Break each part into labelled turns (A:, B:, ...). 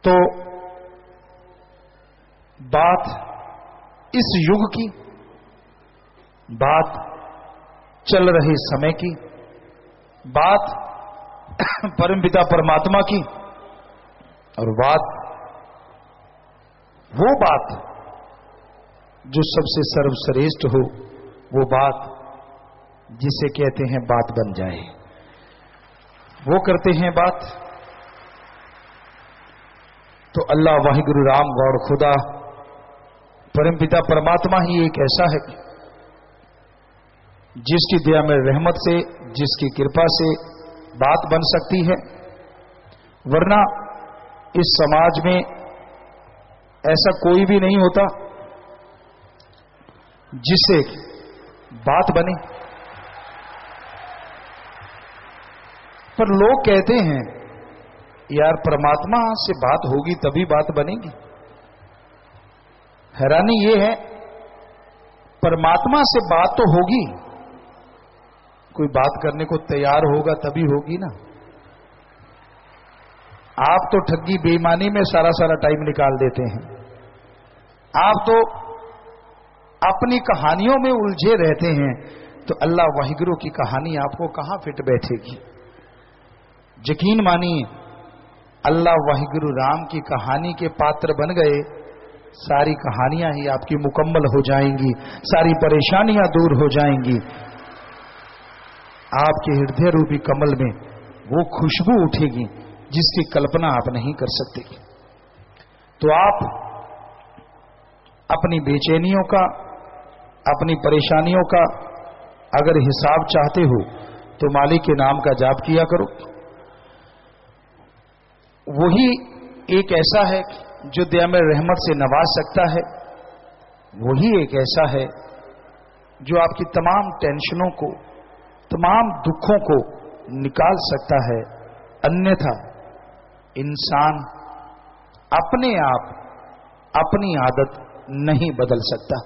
A: तो बात इस युग की, बात चल रहे समय की, बात परमपिता परमात्मा की, और बात वो बात जो सबसे सर्वश्रेष्ठ हो, वो बात जिसे कहते हैं बात बन जाए, वो करते हैं बात। तो अल्लाह वाहिगुरु राम गौर खुदा परमपिता परमात्मा ही एक ऐसा है जिसकी दया में रहमत से, जिसकी कृपा से बात बन सकती है। वरना इस समाज में ऐसा कोई भी नहीं होता जिससे बात बने। पर लोग कहते हैं यार परमात्मा से बात होगी तभी बात बनेगी। हैरानी यह है, परमात्मा से बात तो होगी, कोई बात करने को तैयार होगा तभी होगी ना। आप तो ठगी बेईमानी में सारा टाइम निकाल देते हैं। आप तो अपनी कहानियों में उलझे रहते हैं, तो अल्लाह वाहिगुरु की कहानी आपको कहां फिट बैठेगी। यकीन मानिए, अल्लाह वाहिगुरु राम की कहानी के पात्र बन गए, सारी कहानियां ही आपकी मुकम्मल हो जाएंगी, सारी परेशानियां दूर हो जाएंगी। आपके हृदय रूपी कमल में वो खुशबू उठेगी जिसकी कल्पना आप नहीं कर सकते। तो आप अपनी बेचैनियों का, अपनी परेशानियों का अगर हिसाब चाहते हो तो मालिक के नाम का जाप किया करो। वही एक ऐसा है जो दया में रहमत से नवाज सकता है। वही एक ऐसा है जो आपकी तमाम टेंशनों को, तमाम दुखों को निकाल सकता है। अन्यथा इंसान अपने आप अपनी आदत नहीं बदल सकता।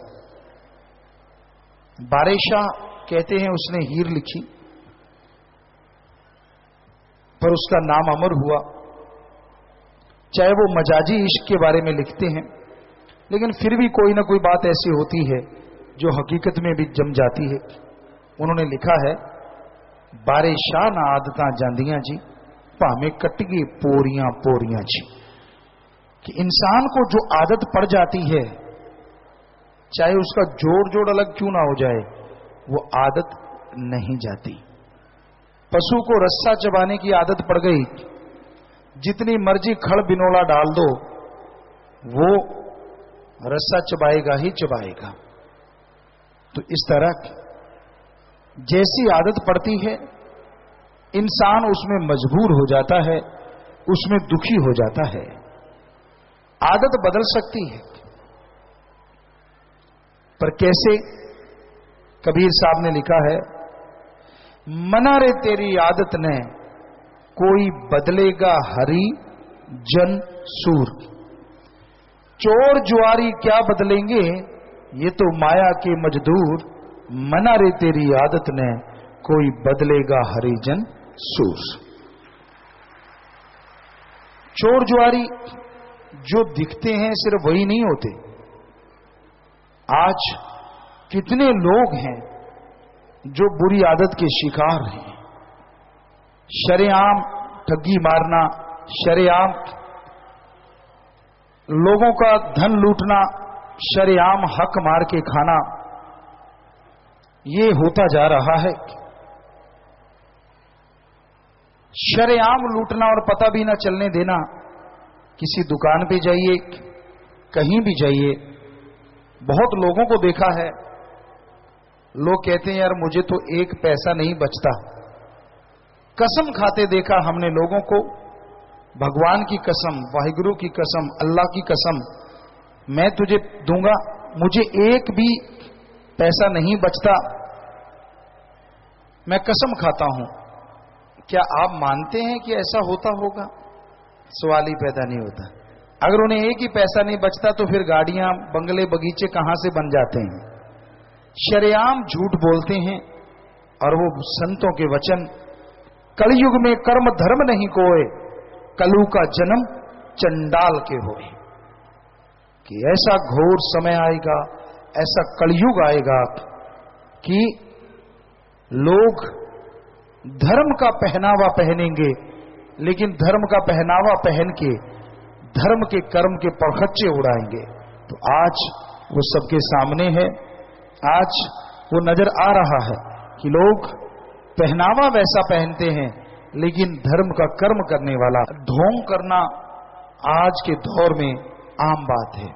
A: बारेशाह कहते हैं उसने हीर लिखी, पर उसका नाम अमर हुआ। चाहे वो मजाजी इश्क के बारे में लिखते हैं, लेकिन फिर भी कोई ना कोई बात ऐसी होती है जो हकीकत में भी जम जाती है। उन्होंने लिखा है, बारेशाह ना आदतां जांदियां जी, भावें कट गए पोरियां पोरियां जी। कि इंसान को जो आदत पड़ जाती है, चाहे उसका जोड़ जोड़ अलग क्यों ना हो जाए, वो आदत नहीं जाती। पशु को रस्सा चबाने की आदत पड़ गई, जितनी मर्जी खड़ बिनोला डाल दो, वो रस्सा चबाएगा ही चबाएगा। तो इस तरह जैसी आदत पड़ती है, इंसान उसमें मजबूर हो जाता है, उसमें दुखी हो जाता है। आदत बदल सकती है, पर कैसे? कबीर साहब ने लिखा है, मना रे तेरी आदत ने कोई बदलेगा हरी जन सूर। चोर जुआरी क्या बदलेंगे, ये तो माया के मजदूर। मना रे तेरी आदत ने कोई बदलेगा हरिजन सूर। चोर जुआरी जो दिखते हैं सिर्फ वही नहीं होते। आज कितने लोग हैं जो बुरी आदत के शिकार हैं। शरेआम ठगी मारना, शरेआम लोगों का धन लूटना, शरेआम हक मार के खाना, ये होता जा रहा है। शरेआम लूटना और पता भी ना चलने देना। किसी दुकान पे जाइए, कहीं भी जाइए, बहुत लोगों को देखा है, लोग कहते हैं यार मुझे तो एक पैसा नहीं बचता। कसम खाते देखा हमने लोगों को, भगवान की कसम, वाहिगुरु की कसम, अल्लाह की कसम, मैं तुझे दूंगा, मुझे एक भी पैसा नहीं बचता, मैं कसम खाता हूं। क्या आप मानते हैं कि ऐसा होता होगा? सवाल ही पैदा नहीं होता। अगर उन्हें एक ही पैसा नहीं बचता तो फिर गाड़ियां, बंगले, बगीचे कहां से बन जाते हैं? शरेआम झूठ बोलते हैं। और वो संतों के वचन, कलयुग में कर्म धर्म नहीं कोय, कलु का जन्म चंडाल के होए, कि ऐसा घोर समय आएगा, ऐसा कलयुग आएगा कि लोग धर्म का पहनावा पहनेंगे, लेकिन धर्म का पहनावा पहन के धर्म के कर्म के परखच्चे उड़ाएंगे। तो आज वो सबके सामने है, आज वो नजर आ रहा है कि लोग पहनावा वैसा पहनते हैं, लेकिन धर्म का कर्म करने वाला ढोंग करना आज के दौर में आम बात है।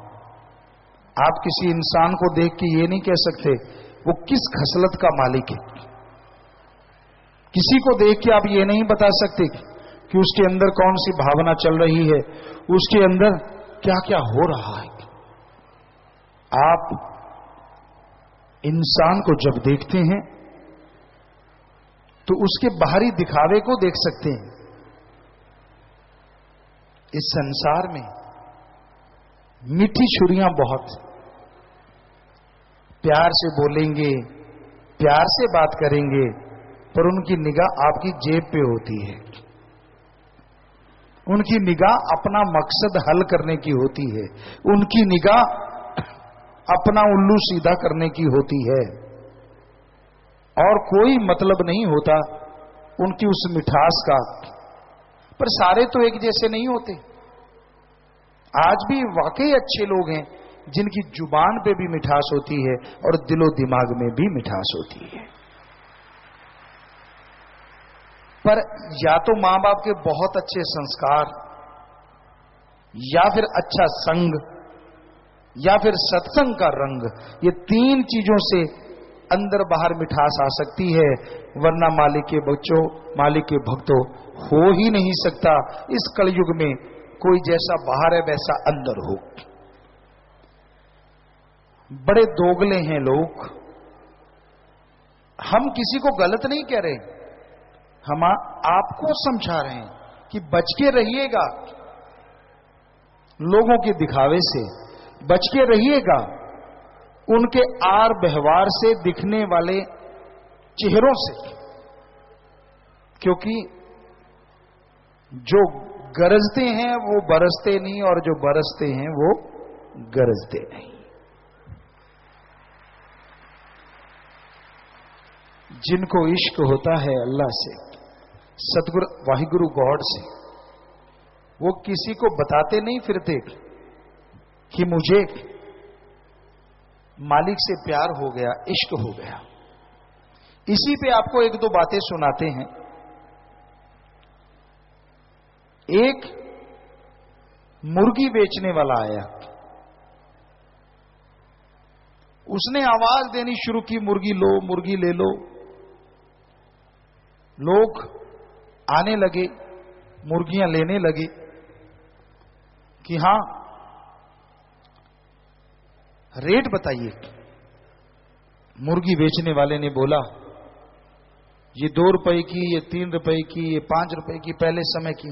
A: आप किसी इंसान को देख के ये नहीं कह सकते वो किस खसलत का मालिक है। किसी को देख के आप ये नहीं बता सकते कि उसके अंदर कौन सी भावना चल रही है, उसके अंदर क्या क्या हो रहा है। आप इंसान को जब देखते हैं तो उसके बाहरी दिखावे को देख सकते हैं। इस संसार में मीठी छुरियां बहुत, प्यार से बोलेंगे, प्यार से बात करेंगे, पर उनकी निगाह आपकी जेब पे होती है। उनकी निगाह अपना मकसद हल करने की होती है, उनकी निगाह अपना उल्लू सीधा करने की होती है, और कोई मतलब नहीं होता उनकी उस मिठास का। पर सारे तो एक जैसे नहीं होते। आज भी वाकई अच्छे लोग हैं जिनकी जुबान पे भी मिठास होती है और दिलो दिमाग में भी मिठास होती है। पर या तो मां बाप के बहुत अच्छे संस्कार, या फिर अच्छा संग, या फिर सत्संग का रंग, ये तीन चीजों से अंदर बाहर मिठास आ सकती है, वरना मालिक के बच्चों, मालिक के भक्तों हो ही नहीं सकता इस कलयुग में कोई जैसा बाहर है वैसा अंदर हो। बड़े दोगले हैं लोग। हम किसी को गलत नहीं कह रहे, हम आपको समझा रहे हैं कि बच के रहिएगा लोगों के दिखावे से, बच के रहिएगा उनके आर व्यवहार से, दिखने वाले चेहरों से, क्योंकि जो गरजते हैं वो बरसते नहीं, और जो बरसते हैं वो गरजते नहीं। जिनको इश्क होता है अल्लाह से, सतगुरु वाहिगुरु गॉड से, वो किसी को बताते नहीं फिरते कि मुझे मालिक से प्यार हो गया, इश्क हो गया। इसी पे आपको एक दो बातें सुनाते हैं। एक मुर्गी बेचने वाला आया, उसने आवाज देनी शुरू की, मुर्गी लो, मुर्गी ले लो। लोग आने लगे, मुर्गियां लेने लगे कि हां रेट बताइए। मुर्गी बेचने वाले ने बोला ये 2 रुपए की, ये 3 रुपए की, ये 5 रुपए की, पहले समय की।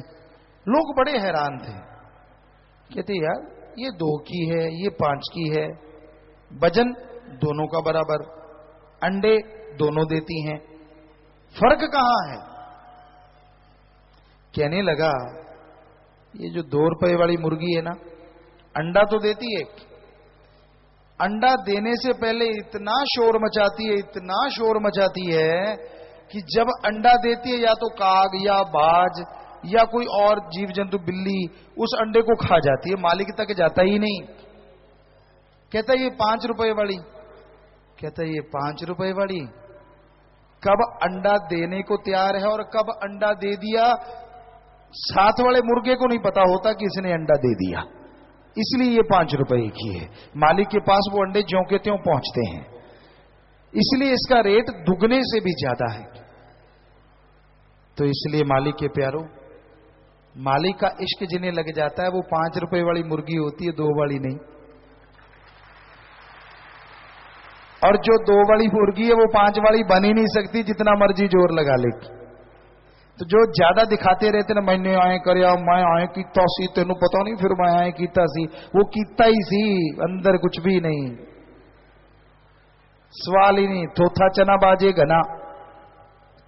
A: लोग बड़े हैरान थे, कहते यार ये 2 की है, ये 5 की है, वजन दोनों का बराबर, अंडे दोनों देती हैं, फर्क कहां है। कहने लगा ये जो 2 रुपए वाली मुर्गी है ना, अंडा तो देती है, अंडा देने से पहले इतना शोर मचाती है, इतना शोर मचाती है कि जब अंडा देती है या तो काग या बाज या कोई और जीव जंतु, बिल्ली, उस अंडे को खा जाती है, मालिक तक जाता ही नहीं। कहता ये 5 रुपए वाली, कहता ये 5 रुपए वाली कब अंडा देने को तैयार है और कब अंडा दे दिया, साथ वाले मुर्गे को नहीं पता होता कि इसने अंडा दे दिया, इसलिए ये 5 रुपए की है। मालिक के पास वो अंडे ज्यों के त्यों पहुंचते हैं, इसलिए इसका रेट दुगने से भी ज्यादा है। तो इसलिए मालिक के प्यारों, मालिक का इश्क जिन्हें लग जाता है वो 5 रुपए वाली मुर्गी होती है, 2 वाली नहीं। और जो 2 वाली मुर्गी है वो 5 वाली बन ही नहीं सकती, जितना मर्जी जोर लगा ले। तो जो ज्यादा दिखाते रहते ना, मैंने आए कर, मैं आए कीता सी, तेनू पता नहीं, फिर मैं आए कीता सी, वो कीता ही सी, अंदर कुछ भी नहीं, सवाल ही नहीं। थोथा चना बाजे घना,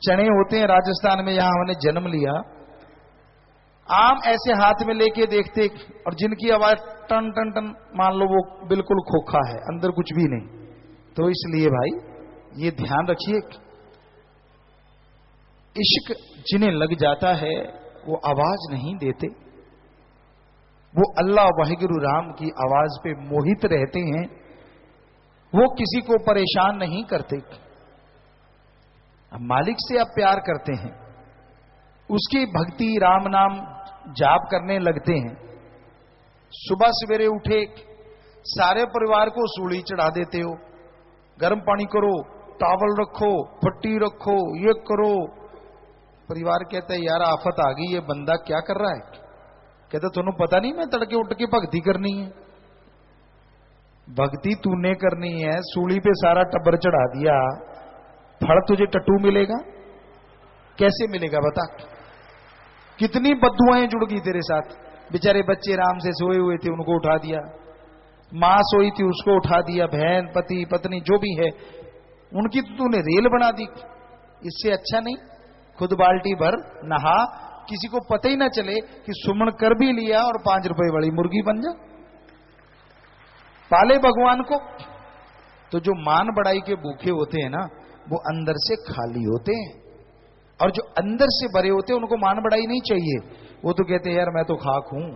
A: चने होते हैं राजस्थान में, यहां हमने जन्म लिया, आम ऐसे हाथ में लेके देखते, और जिनकी आवाज टन टन टन, मान लो वो बिल्कुल खोखा है, अंदर कुछ भी नहीं। तो इसलिए भाई ये ध्यान रखिए, इश्क जिन्हें लग जाता है वो आवाज नहीं देते, वो अल्लाह वाहिगुरु राम की आवाज पे मोहित रहते हैं, वो किसी को परेशान नहीं करते। मालिक से आप प्यार करते हैं, उसकी भक्ति राम नाम जाप करने लगते हैं, सुबह सवेरे उठे सारे परिवार को सूली चढ़ा देते हो, गर्म पानी करो, टावल रखो, पट्टी रखो, ये करो। परिवार कहता है यार आफत आ गई, ये बंदा क्या कर रहा है। कहता तुम्हें पता नहीं मैं तड़के उठ के भक्ति करनी है। भक्ति तूने करनी है, सूली पे सारा टब्बर चढ़ा दिया, फल तुझे टट्टू मिलेगा? कैसे मिलेगा बता? कितनी बद्दुआएं जुड़ गई तेरे साथ। बेचारे बच्चे राम से सोए हुए थे, उनको उठा दिया, मां सोई थी उसको उठा दिया, बहन पति पत्नी जो भी है उनकी तूने रेल बना दी। इससे अच्छा नहीं खुद बाल्टी भर नहा, किसी को पता ही ना चले कि सुमन कर भी लिया और 5 रुपए वाली मुर्गी बन जा। पाले भगवान को। तो जो मान बढ़ाई के भूखे होते हैं ना, वो अंदर से खाली होते हैं, और जो अंदर से भरे होते हैं उनको मान बढ़ाई नहीं चाहिए। वो तो कहते हैं यार मैं तो खाक हूं,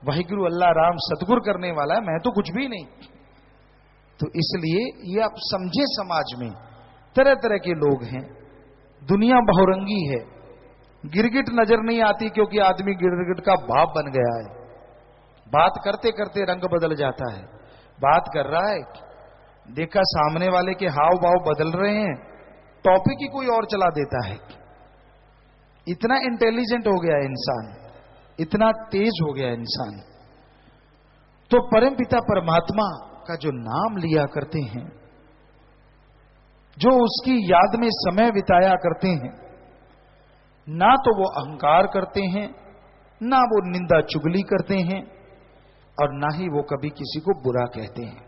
A: वाहिगुरु अल्लाह राम सतगुर करने वाला है, मैं तो कुछ भी नहीं। तो इसलिए ये आप समझे, समाज में तरह तरह के लोग हैं, दुनिया बहुरंगी है। गिरगिट नजर नहीं आती क्योंकि आदमी गिरगिट का बाप बन गया है। बात करते करते रंग बदल जाता है। बात कर रहा है, देखा सामने वाले के हाव भाव बदल रहे हैं, टॉपिक ही कोई और चला देता है। इतना इंटेलिजेंट हो गया है इंसान, इतना तेज हो गया इंसान। तो परमपिता परमात्मा का जो नाम लिया करते हैं, जो उसकी याद में समय बिताया करते हैं, ना तो वो अहंकार करते हैं, ना वो निंदा चुगली करते हैं, और ना ही वो कभी किसी को बुरा कहते हैं।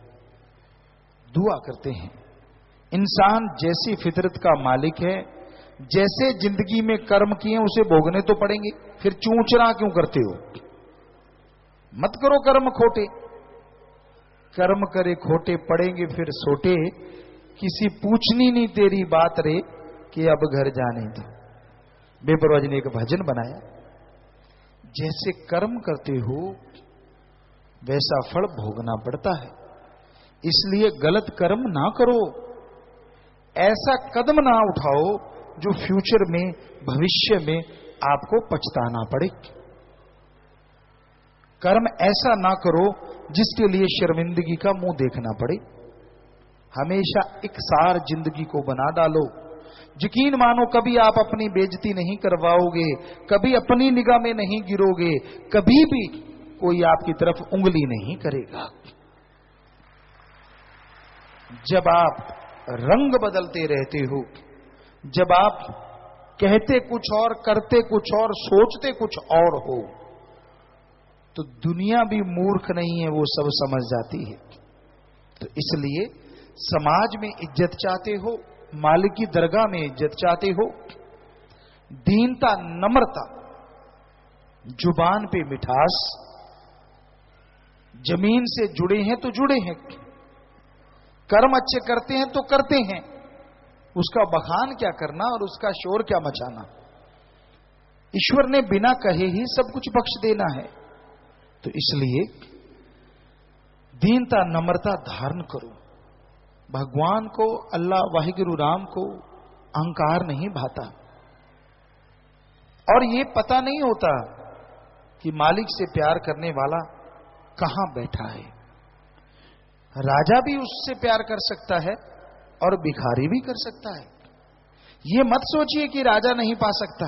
A: दुआ करते हैं। इंसान जैसी फितरत का मालिक है, जैसे जिंदगी में कर्म किए उसे भोगने तो पड़ेंगे, फिर चूंचना क्यों करते हो? मत करो कर्म खोटे। कर्म करे खोटे पड़ेंगे फिर सोटे, किसी पूछनी नहीं तेरी बात रे कि अब घर जाने दो। बेपरवाह जी ने एक भजन बनाया, जैसे कर्म करते हो वैसा फल भोगना पड़ता है, इसलिए गलत कर्म ना करो, ऐसा कदम ना उठाओ जो फ्यूचर में, भविष्य में आपको पछताना पड़े। कर्म ऐसा ना करो जिसके लिए शर्मिंदगी का मुंह देखना पड़े। हमेशा इकसार जिंदगी को बना डालो। यकीन मानो कभी आप अपनी बेइज्जती नहीं करवाओगे, कभी अपनी निगाह में नहीं गिरोगे, कभी भी कोई आपकी तरफ उंगली नहीं करेगा। जब आप रंग बदलते रहते हो, जब आप कहते कुछ और, करते कुछ और, सोचते कुछ और हो, तो दुनिया भी मूर्ख नहीं है, वो सब समझ जाती है। तो इसलिए समाज में इज्जत चाहते हो, मालिक की दरगाह में इज्जत चाहते हो, दीनता, नम्रता, जुबान पे मिठास, जमीन से जुड़े हैं तो जुड़े हैं, कर्म अच्छे करते हैं तो करते हैं, उसका बखान क्या करना और उसका शोर क्या मचाना। ईश्वर ने बिना कहे ही सब कुछ बख्श देना है। तो इसलिए दीनता, नम्रता धारण करो। भगवान को, अल्लाह वाहिगुरु राम को अहंकार नहीं भाता, और ये पता नहीं होता कि मालिक से प्यार करने वाला कहां बैठा है। राजा भी उससे प्यार कर सकता है और भिखारी भी कर सकता है। ये मत सोचिए कि राजा नहीं पा सकता,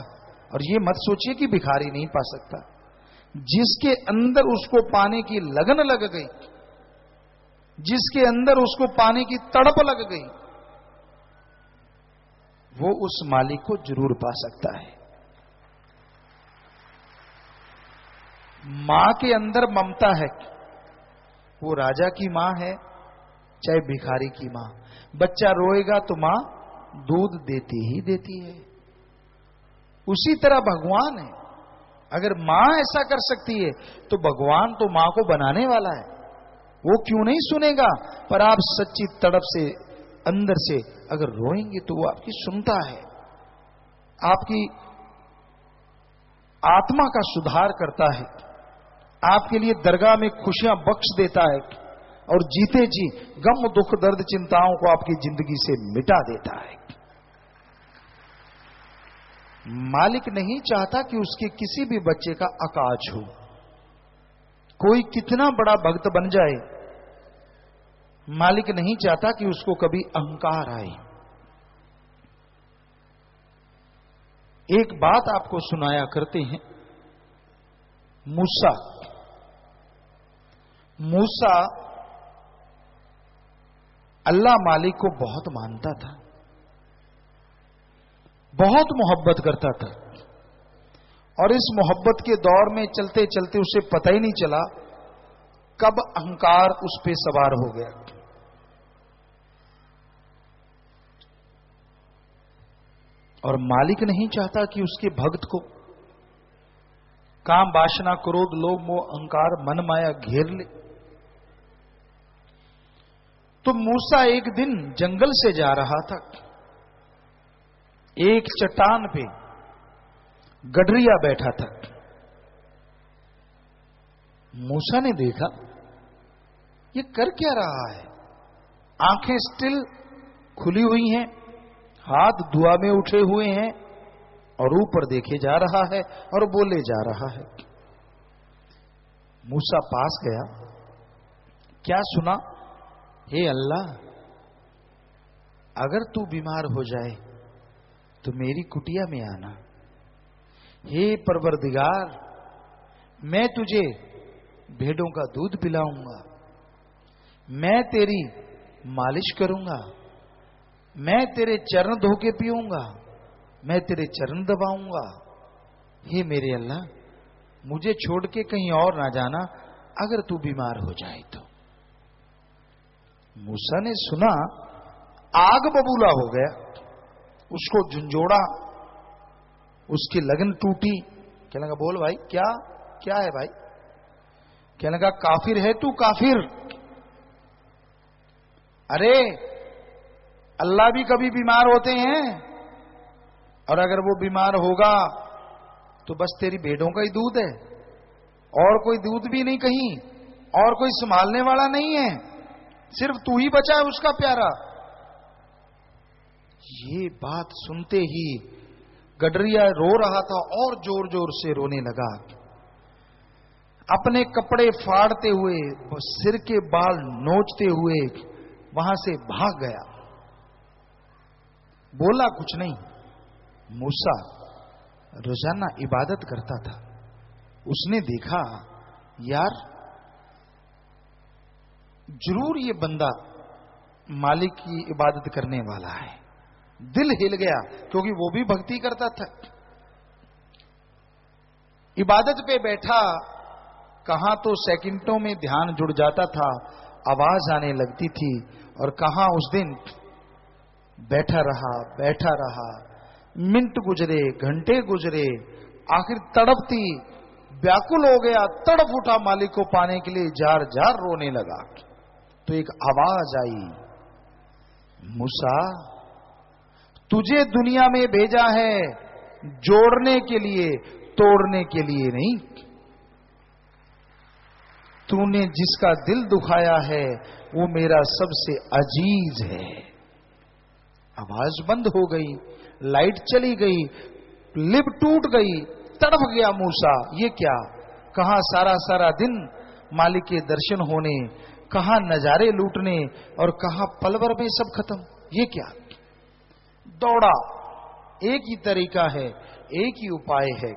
A: और ये मत सोचिए कि भिखारी नहीं पा सकता। जिसके अंदर उसको पाने की लगन लग गई, जिसके अंदर उसको पाने की तड़प लग गई, वो उस मालिक को जरूर पा सकता है। मां के अंदर ममता है, वो राजा की मां है चाहे भिखारी की मां। बच्चा रोएगा तो मां दूध देती ही देती है। उसी तरह भगवान है, अगर मां ऐसा कर सकती है तो भगवान तो मां को बनाने वाला है, वो क्यों नहीं सुनेगा। पर आप सच्ची तड़प से अंदर से अगर रोएंगे तो वो आपकी सुनता है, आपकी आत्मा का सुधार करता है, आपके लिए दरगाह में खुशियां बख्श देता है और जीते जी गम दुख दर्द चिंताओं को आपकी जिंदगी से मिटा देता है। मालिक नहीं चाहता कि उसके किसी भी बच्चे का अकाज हो। कोई कितना बड़ा भक्त बन जाए, मालिक नहीं चाहता कि उसको कभी अहंकार आए। एक बात आपको सुनाया करते हैं। मूसा अल्लाह मालिक को बहुत मानता था, बहुत मोहब्बत करता था, और इस मोहब्बत के दौर में चलते चलते उसे पता ही नहीं चला कब अहंकार उस पे सवार हो गया। और मालिक नहीं चाहता कि उसके भक्त को काम वासना क्रोध लोभ मोह अहंकार मन माया घेर ले। तो मूसा एक दिन जंगल से जा रहा था, एक चट्टान पे गडरिया बैठा था। मूसा ने देखा ये कर क्या रहा है, आंखें स्टिल खुली हुई हैं, हाथ दुआ में उठे हुए हैं और ऊपर देखे जा रहा है और बोले जा रहा है। मूसा पास गया, क्या सुना, हे अल्लाह अगर तू बीमार हो जाए तो मेरी कुटिया में आना। हे परवरदिगार मैं तुझे भेड़ों का दूध पिलाऊंगा, मैं तेरी मालिश करूंगा, मैं तेरे चरण धो के पीऊंगा, मैं तेरे चरण दबाऊंगा। हे मेरे अल्लाह मुझे छोड़ के कहीं और ना जाना अगर तू बीमार हो जाए तो। मूसा ने सुना, आग बबूला हो गया, उसको झुंझोड़ा, उसकी लगन टूटी। कहने लगा बोल भाई क्या क्या है भाई। कहने लगा काफिर है तू काफिर। अरे अल्लाह भी कभी बीमार होते हैं, और अगर वो बीमार होगा तो बस तेरी भेड़ों का ही दूध है, और कोई दूध भी नहीं कहीं, और कोई संभालने वाला नहीं है, सिर्फ तू ही बचा है उसका प्यारा। ये बात सुनते ही गडरिया रो रहा था और जोर जोर से रोने लगा, अपने कपड़े फाड़ते हुए सिर के बाल नोचते हुए वहां से भाग गया। बोला कुछ नहीं। मूसा रोजाना इबादत करता था, उसने देखा यार जरूर ये बंदा मालिक की इबादत करने वाला है। दिल हिल गया क्योंकि वो भी भक्ति करता था। इबादत पे बैठा, कहां तो सेकंडों में ध्यान जुड़ जाता था, आवाज आने लगती थी, और कहां उस दिन बैठा रहा, मिनट गुजरे, घंटे गुजरे, आखिर तड़पती व्याकुल हो गया, तड़प उठा मालिक को पाने के लिए, जार जार रोने लगा। तो एक आवाज आई, मूसा तुझे दुनिया में भेजा है जोड़ने के लिए, तोड़ने के लिए नहीं। तूने जिसका दिल दुखाया है वो मेरा सबसे अजीज है। आवाज बंद हो गई, लाइट चली गई, लिप टूट गई, तड़प गया मूसा। ये क्या, कहां सारा सारा दिन मालिक के दर्शन होने, कहां नजारे लूटने, और कहां पलवर में सब खत्म। ये क्या। दौड़ा, एक ही तरीका है, एक ही उपाय है,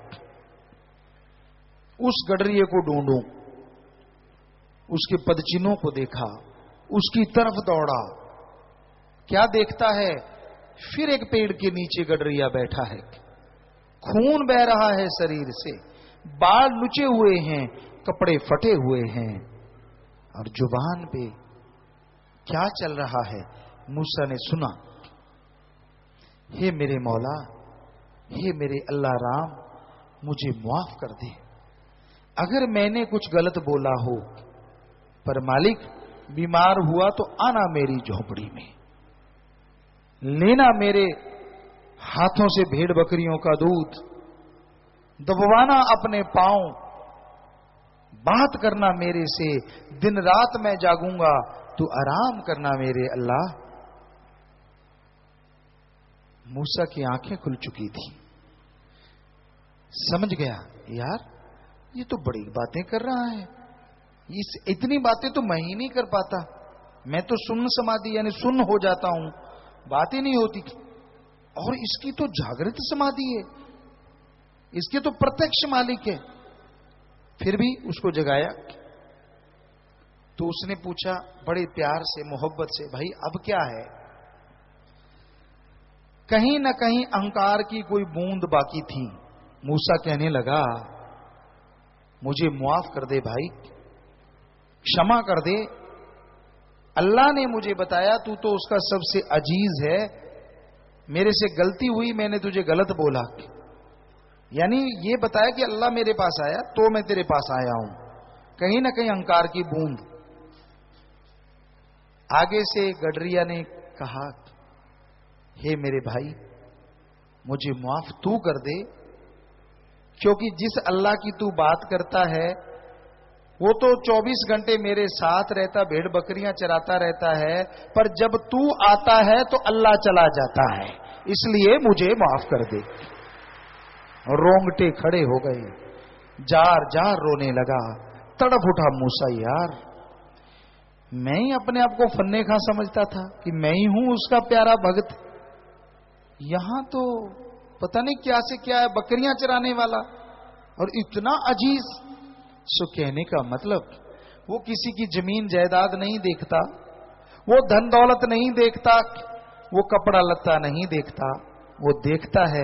A: उस गडरिये को ढूंढूं। उसके पदचिन्हों को देखा, उसकी तरफ दौड़ा। क्या देखता है, फिर एक पेड़ के नीचे गडरिया बैठा है, खून बह रहा है शरीर से, बाल नुचे हुए हैं, कपड़े फटे हुए हैं, और जुबान पे क्या चल रहा है। मूसा ने सुना, हे मेरे मौला, हे मेरे अल्लाह राम, मुझे माफ कर दे। अगर मैंने कुछ गलत बोला हो, पर मालिक बीमार हुआ तो आना मेरी झोपड़ी में, लेना मेरे हाथों से भेड़ बकरियों का दूध, दबवाना अपने पांव, बात करना मेरे से, दिन रात मैं जागूंगा तू आराम करना मेरे अल्लाह। मूसा की आंखें खुल चुकी थी, समझ गया यार ये तो बड़ी बातें कर रहा है, इतनी बातें तो मैं ही नहीं कर पाता, मैं तो सुन्न समाधि यानी सुन्न हो जाता हूं, बातें नहीं होती, और इसकी तो जागृत समाधि है, इसके तो प्रत्यक्ष मालिक है। फिर भी उसको जगाया तो उसने पूछा बड़े प्यार से मोहब्बत से, भाई अब क्या है? कहीं ना कहीं अहंकार की कोई बूंद बाकी थी। मूसा कहने लगा मुझे माफ कर दे भाई, क्षमा कर दे, अल्लाह ने मुझे बताया तू तो उसका सबसे अजीज है, मेरे से गलती हुई, मैंने तुझे गलत बोला, यानी ये बताया कि अल्लाह मेरे पास आया तो मैं तेरे पास आया हूं। कहीं ना कहीं अहंकार की बूंद। आगे से गडरिया ने कहा हे मेरे भाई मुझे माफ तू कर दे, क्योंकि जिस अल्लाह की तू बात करता है वो तो 24 घंटे मेरे साथ रहता, भेड़ बकरियां चराता रहता है, पर जब तू आता है तो अल्लाह चला जाता है, इसलिए मुझे माफ कर दे। रोंगटे खड़े हो गए, जार जार रोने लगा, तड़प उठा मूसा, यार मैं ही अपने आप को फन्ने खा समझता था कि मैं ही हूं उसका प्यारा भक्त, यहां तो पता नहीं क्या से क्या है, बकरियां चराने वाला और इतना अजीज। सो कहने का मतलब वो किसी की जमीन जायदाद नहीं देखता, वो धन दौलत नहीं देखता, वो कपड़ा लत्ता नहीं देखता, वो देखता है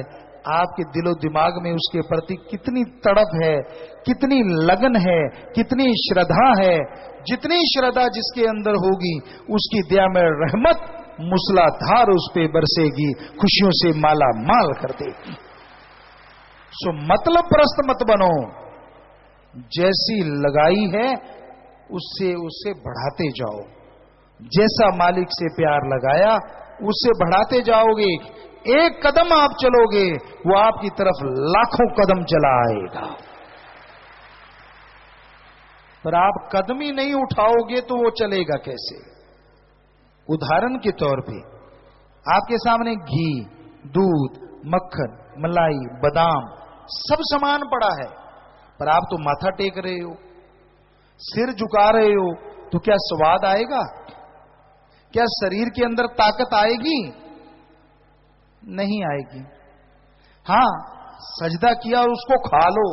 A: आपके दिलो दिमाग में उसके प्रति कितनी तड़प है, कितनी लगन है, कितनी श्रद्धा है। जितनी श्रद्धा जिसके अंदर होगी उसकी दया में रहमत मूसलाधार उस पे बरसेगी, खुशियों से माला माल कर देगी। सो मतलब प्रस्त मत बनो, जैसी लगाई है उससे उससे बढ़ाते जाओ, जैसा मालिक से प्यार लगाया उससे बढ़ाते जाओगे। एक कदम आप चलोगे वो आपकी तरफ लाखों कदम चला आएगा, पर आप कदम ही नहीं उठाओगे तो वो चलेगा कैसे? उदाहरण के तौर पे आपके सामने घी, दूध, मक्खन, मलाई, बादाम सब सामान पड़ा है, पर आप तो माथा टेक रहे हो, सिर झुका रहे हो, तो क्या स्वाद आएगा? क्या शरीर के अंदर ताकत आएगी? नहीं आएगी। हां, सजदा किया और उसको खा लो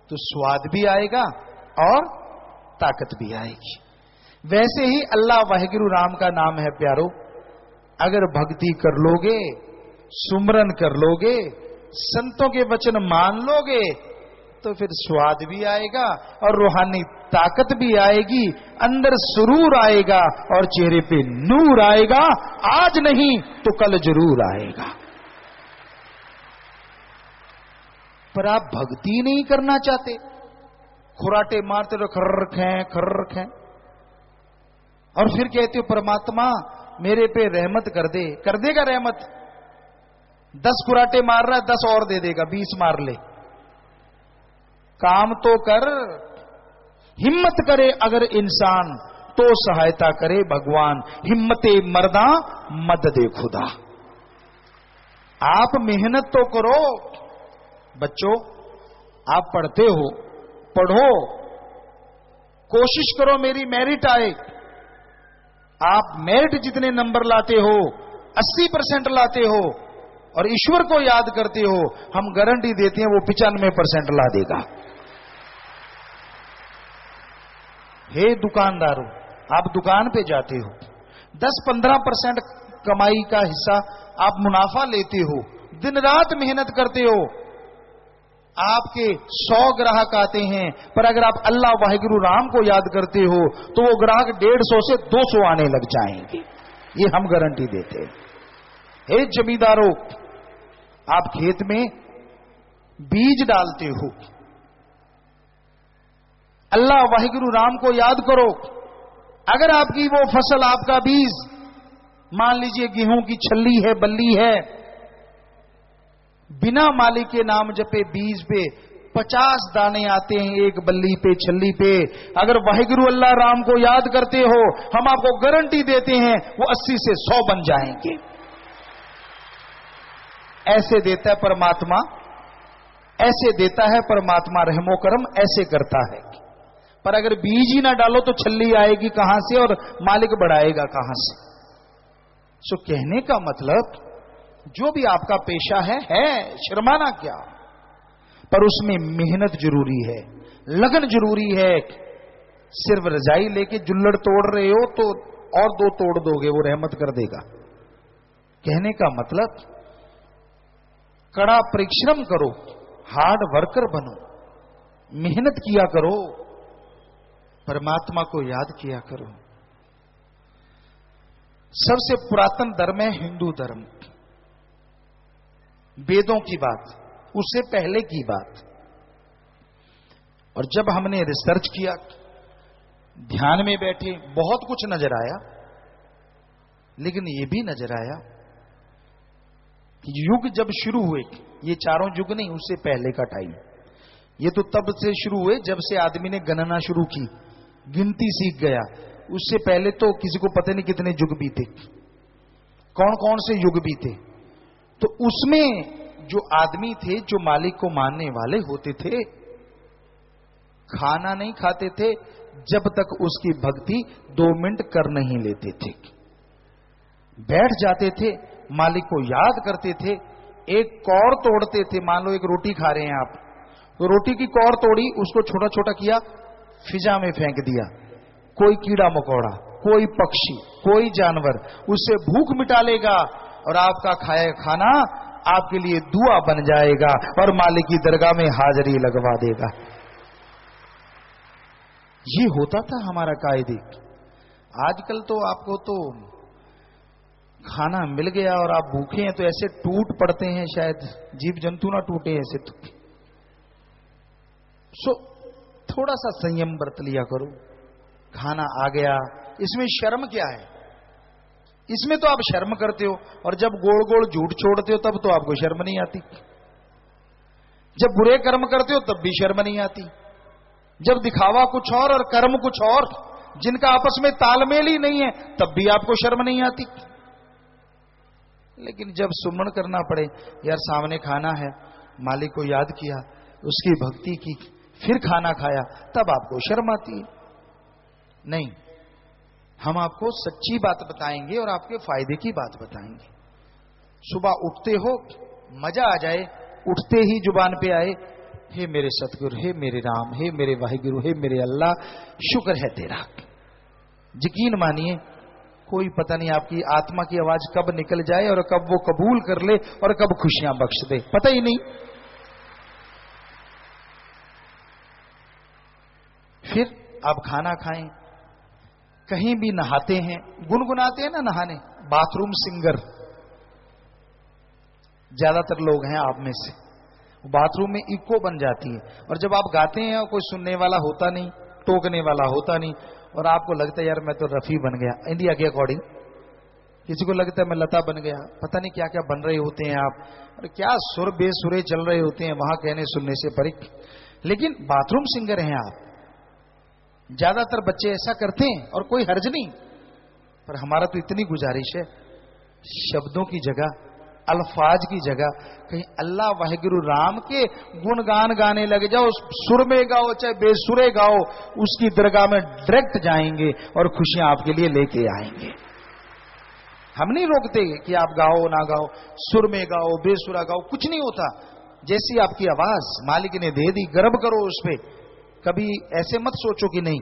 A: तो स्वाद भी आएगा और ताकत भी आएगी। वैसे ही अल्लाह वाहिगुरु राम का नाम है प्यारो, अगर भक्ति कर लोगे, सुमरन कर लोगे, संतों के वचन मान लोगे तो फिर स्वाद भी आएगा और रूहानी ताकत भी आएगी, अंदर सुरूर आएगा और चेहरे पे नूर आएगा। आज नहीं तो कल जरूर आएगा। पर आप भक्ति नहीं करना चाहते, खुराटे मारते रहो, खर्र रखें, और फिर कहते हो परमात्मा मेरे पे रहमत कर दे। कर देगा रहमत? 10 खुराटे मार रहा है, 10 और दे देगा, 20 मार ले। काम तो कर, हिम्मत करे अगर इंसान तो सहायता करे भगवान, हिम्मते मर्दा मददे खुदा। आप मेहनत तो करो। बच्चों आप पढ़ते हो, पढ़ो, कोशिश करो मेरी मेरिट आए। आप मेरिट जितने नंबर लाते हो, 80% लाते हो और ईश्वर को याद करते हो, हम गारंटी देते हैं वो 95% ला देगा। हे दुकानदारों, आप दुकान पे जाते हो, 10-15% कमाई का हिस्सा आप मुनाफा लेते हो, दिन रात मेहनत करते हो, आपके 100 ग्राहक आते हैं, पर अगर आप अल्लाह वाहिगुरु राम को याद करते हो तो वो ग्राहक 150 से 200 आने लग जाएंगे, ये हम गारंटी देते हैं। हे जमींदारों, आप खेत में बीज डालते हो। अल्लाह वाहिगुरु राम को याद करो। अगर आपकी वो फसल, आपका बीज, मान लीजिए गेहूं की छल्ली है, बल्ली है, बिना मालिक के नाम जपे बीज पे 50 दाने आते हैं एक बल्ली पे, छल्ली पे। अगर वाहिगुरु अल्लाह राम को याद करते हो, हम आपको गारंटी देते हैं वो 80 से 100 बन जाएंगे। ऐसे देता है परमात्मा, ऐसे देता है परमात्मा, रहमो करम ऐसे करता है। पर अगर बीज ही ना डालो तो छल्ली आएगी कहां से और मालिक बढ़ाएगा कहां से। सो कहने का मतलब, जो भी आपका पेशा है शर्माना क्या, पर उसमें मेहनत जरूरी है, लगन जरूरी है। सिर्फ रजाई लेके जुल्लड़ तोड़ रहे हो तो और 2 तोड़ दोगे, वो रहमत कर देगा। कहने का मतलब, कड़ा परिश्रम करो, हार्ड वर्कर बनो, मेहनत किया करो, परमात्मा को याद किया करो। सबसे पुरातन धर्म है हिंदू धर्म। वेदों की बात, उससे पहले की बात। और जब हमने रिसर्च किया, ध्यान में बैठे, बहुत कुछ नजर आया, लेकिन यह भी नजर आया कि युग जब शुरू हुए, ये चारों युग नहीं, उससे पहले का टाइम, ये तो तब से शुरू हुए जब से आदमी ने गणना शुरू की, गिनती सीख गया। उससे पहले तो किसी को पता नहीं कितने युग बीते, कौन कौन से युग बीते। तो उसमें जो आदमी थे, जो मालिक को मानने वाले होते थे, खाना नहीं खाते थे जब तक उसकी भक्ति 2 मिनट कर नहीं लेते थे। बैठ जाते थे, मालिक को याद करते थे, एक कौर तोड़ते थे। मान लो एक रोटी खा रहे हैं आप, तो रोटी की कौर तोड़ी, उसको छोटा छोटा किया, फिजा में फेंक दिया। कोई कीड़ा मकोड़ा, कोई पक्षी, कोई जानवर उससे भूख मिटा लेगा और आपका खाया खाना आपके लिए दुआ बन जाएगा और मालिक की दरगाह में हाजिरी लगवा देगा। ये होता था हमारा कायदे। आजकल तो आपको तो खाना मिल गया और आप भूखे हैं तो ऐसे टूट पड़ते हैं, शायद जीव जंतु ना टूटे ऐसे तो। थोड़ा सा संयम बरत लिया करो। खाना आ गया, इसमें शर्म क्या है? इसमें तो आप शर्म करते हो, और जब गोल गोल झूठ छोड़ते हो तब तो आपको शर्म नहीं आती। जब बुरे कर्म करते हो तब भी शर्म नहीं आती। जब दिखावा कुछ और कर्म कुछ और, जिनका आपस में तालमेल ही नहीं है, तब भी आपको शर्म नहीं आती। लेकिन जब सुमरण करना पड़े, यार सामने खाना है, मालिक को याद किया, उसकी भक्ति की, फिर खाना खाया, तब आपको शर्म आती है। नहीं, हम आपको सच्ची बात बताएंगे और आपके फायदे की बात बताएंगे। सुबह उठते हो, मजा आ जाए, उठते ही जुबान पे आए, हे मेरे सतगुरु, हे मेरे राम, हे मेरे वाहिगुरु, हे मेरे अल्लाह, शुक्र है तेरा। यकीन मानिए, कोई पता नहीं आपकी आत्मा की आवाज कब निकल जाए और कब वो कबूल कर ले और कब खुशियां बख्श दे, पता ही नहीं। फिर आप खाना खाएं, कहीं भी नहाते हैं, गुनगुनाते हैं ना नहाने, बाथरूम सिंगर ज्यादातर लोग हैं आप में से। बाथरूम में इको बन जाती है, और जब आप गाते हैं कोई सुनने वाला होता नहीं, टोकने वाला होता नहीं, और आपको लगता है यार मैं तो रफी बन गया इंडिया के अकॉर्डिंग, किसी को लगता है मैं लता बन गया, पता नहीं क्या क्या बन रहे होते हैं आप, और क्या सुर बेसुरे चल रहे होते हैं वहां, कहने सुनने से परे। लेकिन बाथरूम सिंगर हैं आप। ज्यादातर बच्चे ऐसा करते हैं और कोई हर्ज नहीं, पर हमारा तो इतनी गुजारिश है, शब्दों की जगह, अल्फाज की जगह कहीं अल्लाह वाहिगुरु राम के गुणगान गाने लग जाओ, सुर में गाओ चाहे बेसुरे गाओ, उसकी दरगाह में डायरेक्ट जाएंगे और खुशियां आपके लिए लेके आएंगे। हम नहीं रोकते कि आप गाओ ना गाओ, सुर में गाओ बेसुरा गाओ, कुछ नहीं होता। जैसी आपकी आवाज मालिक ने दे दी, गर्व करो उस पर। कभी ऐसे मत सोचो कि नहीं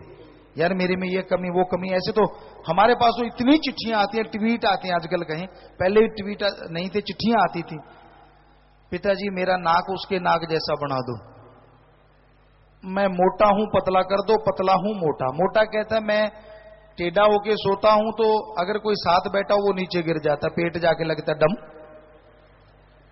A: यार मेरे में ये कमी वो कमी। ऐसे तो हमारे पास तो इतनी चिट्ठियां आती हैं, ट्वीट आते हैं आजकल, कहें पहले ट्वीट नहीं थे, चिट्ठियां आती थी, पिताजी मेरा नाक उसके नाक जैसा बना दो, मैं मोटा हूं पतला कर दो, पतला हूं मोटा। मोटा कहता है मैं टेढ़ा होके सोता हूं तो अगर कोई साथ बैठा हो वो नीचे गिर जाता, पेट जाके लगता डम।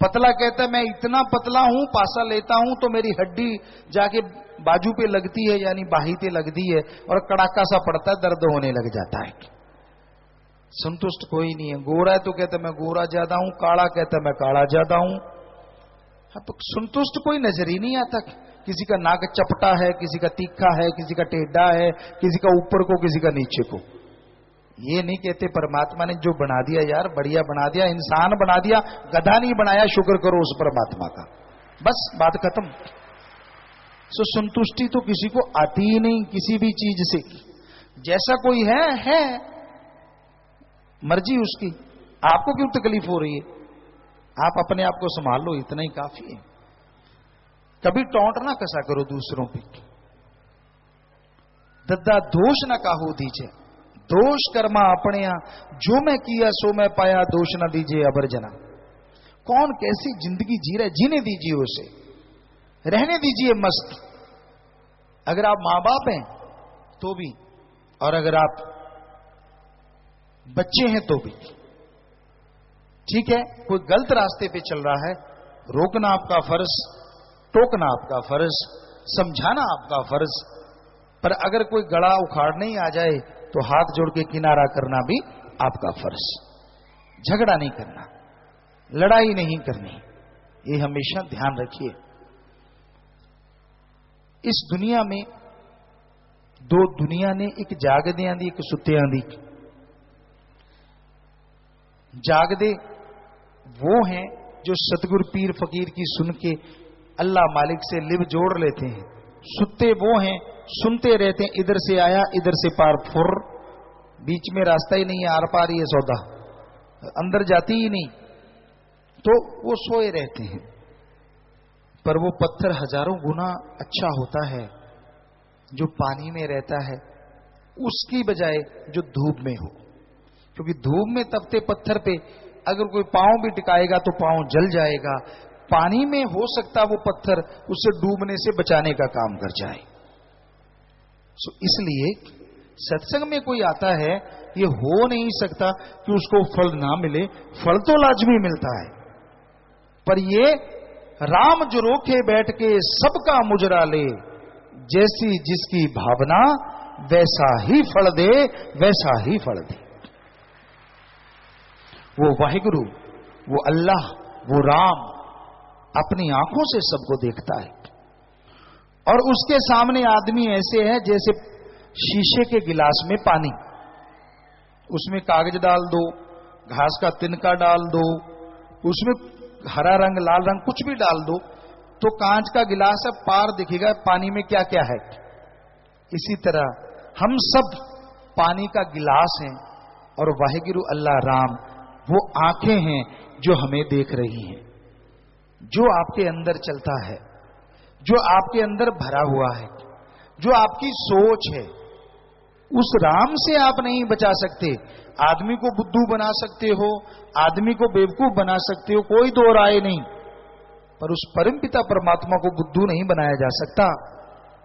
A: पतला कहता है मैं इतना पतला हूं, पासा लेता हूं तो मेरी हड्डी जाके बाजू पे लगती है, यानी बाही पे लगती है और कड़ाका सा पड़ता है, दर्द होने लग जाता है। संतुष्ट कोई नहीं है। गोरा है तो कहता मैं गोरा ज्यादा हूं, काला कहता मैं काला ज्यादा हूं। अब संतुष्ट कोई नजर ही नहीं आता। किसी का नाक चपटा है, किसी का तीखा है, किसी का टेढ़ा है, किसी का ऊपर को, किसी का नीचे को। ये नहीं कहते परमात्मा ने जो बना दिया यार बढ़िया बना दिया, इंसान बना दिया, गधा नहीं बनाया, शुक्र करो उस परमात्मा का, बस बात खत्म। सो संतुष्टि तो किसी को आती ही नहीं किसी भी चीज से। जैसा कोई है मर्जी उसकी, आपको क्यों तकलीफ हो रही है? आप अपने आप को संभाल लो, इतना ही काफी है। कभी टोंट ना कसा करो दूसरों पे। दद्दा दोष ना काहो दीजिए, दोष कर्मा अपने यहां, जो मैं किया सो मैं पाया, दोष ना दीजिए अबर जना। कौन कैसी जिंदगी जी रहा है, जीने दीजिए उसे, रहने दीजिए मस्त। अगर आप मां बाप हैं तो भी, और अगर आप बच्चे हैं तो भी ठीक है। कोई गलत रास्ते पे चल रहा है, रोकना आपका फर्ज, टोकना आपका फर्ज, समझाना आपका फर्ज। पर अगर कोई गड़ा उखाड़ने ही आ जाए तो हाथ जोड़ के किनारा करना भी आपका फर्ज। झगड़ा नहीं करना, लड़ाई नहीं करनी, ये हमेशा ध्यान रखिए। इस दुनिया में दो दुनिया ने, एक जागदे आंदी एक सुत्ते आंदी। जागदे वो हैं जो सतगुरु पीर फकीर की सुन के अल्लाह मालिक से लिव जोड़ लेते हैं। सुत्ते वो हैं सुनते रहते हैं, इधर से आया इधर से पार फुर, बीच में रास्ता ही नहीं है, आर पार ही है सौदा, अंदर जाती ही नहीं, तो वो सोए रहते हैं। पर वो पत्थर हजारों गुना अच्छा होता है जो पानी में रहता है, उसकी बजाय जो धूप में हो। क्योंकि धूप में तपते पत्थर पे अगर कोई पांव भी टिकाएगा तो पांव जल जाएगा। पानी में हो सकता वो पत्थर उसे डूबने से बचाने का काम कर जाए। सो इसलिए सत्संग में कोई आता है, ये हो नहीं सकता कि उसको फल ना मिले, फल तो लाजमी मिलता है। पर ये राम जो रोके बैठ के सबका मुजरा ले, जैसी जिसकी भावना वैसा ही फल दे, वैसा ही फल दे। वो वाहिगुरु, वो अल्लाह, वो राम अपनी आंखों से सबको देखता है। और उसके सामने आदमी ऐसे है जैसे शीशे के गिलास में पानी, उसमें कागज डाल दो, घास का तिनका डाल दो, उसमें हरा रंग लाल रंग कुछ भी डाल दो, तो कांच का गिलास है, पार दिखेगा पानी में क्या क्या है। इसी तरह हम सब पानी का गिलास हैं और वाहिगुरु अल्लाह राम वो आंखें हैं जो हमें देख रही हैं। जो आपके अंदर चलता है, जो आपके अंदर भरा हुआ है, जो आपकी सोच है, उस राम से आप नहीं बचा सकते। आदमी को बुद्धू बना सकते हो, आदमी को बेवकूफ बना सकते हो, कोई दो राय नहीं, पर उस परमपिता परमात्मा को बुद्धू नहीं बनाया जा सकता।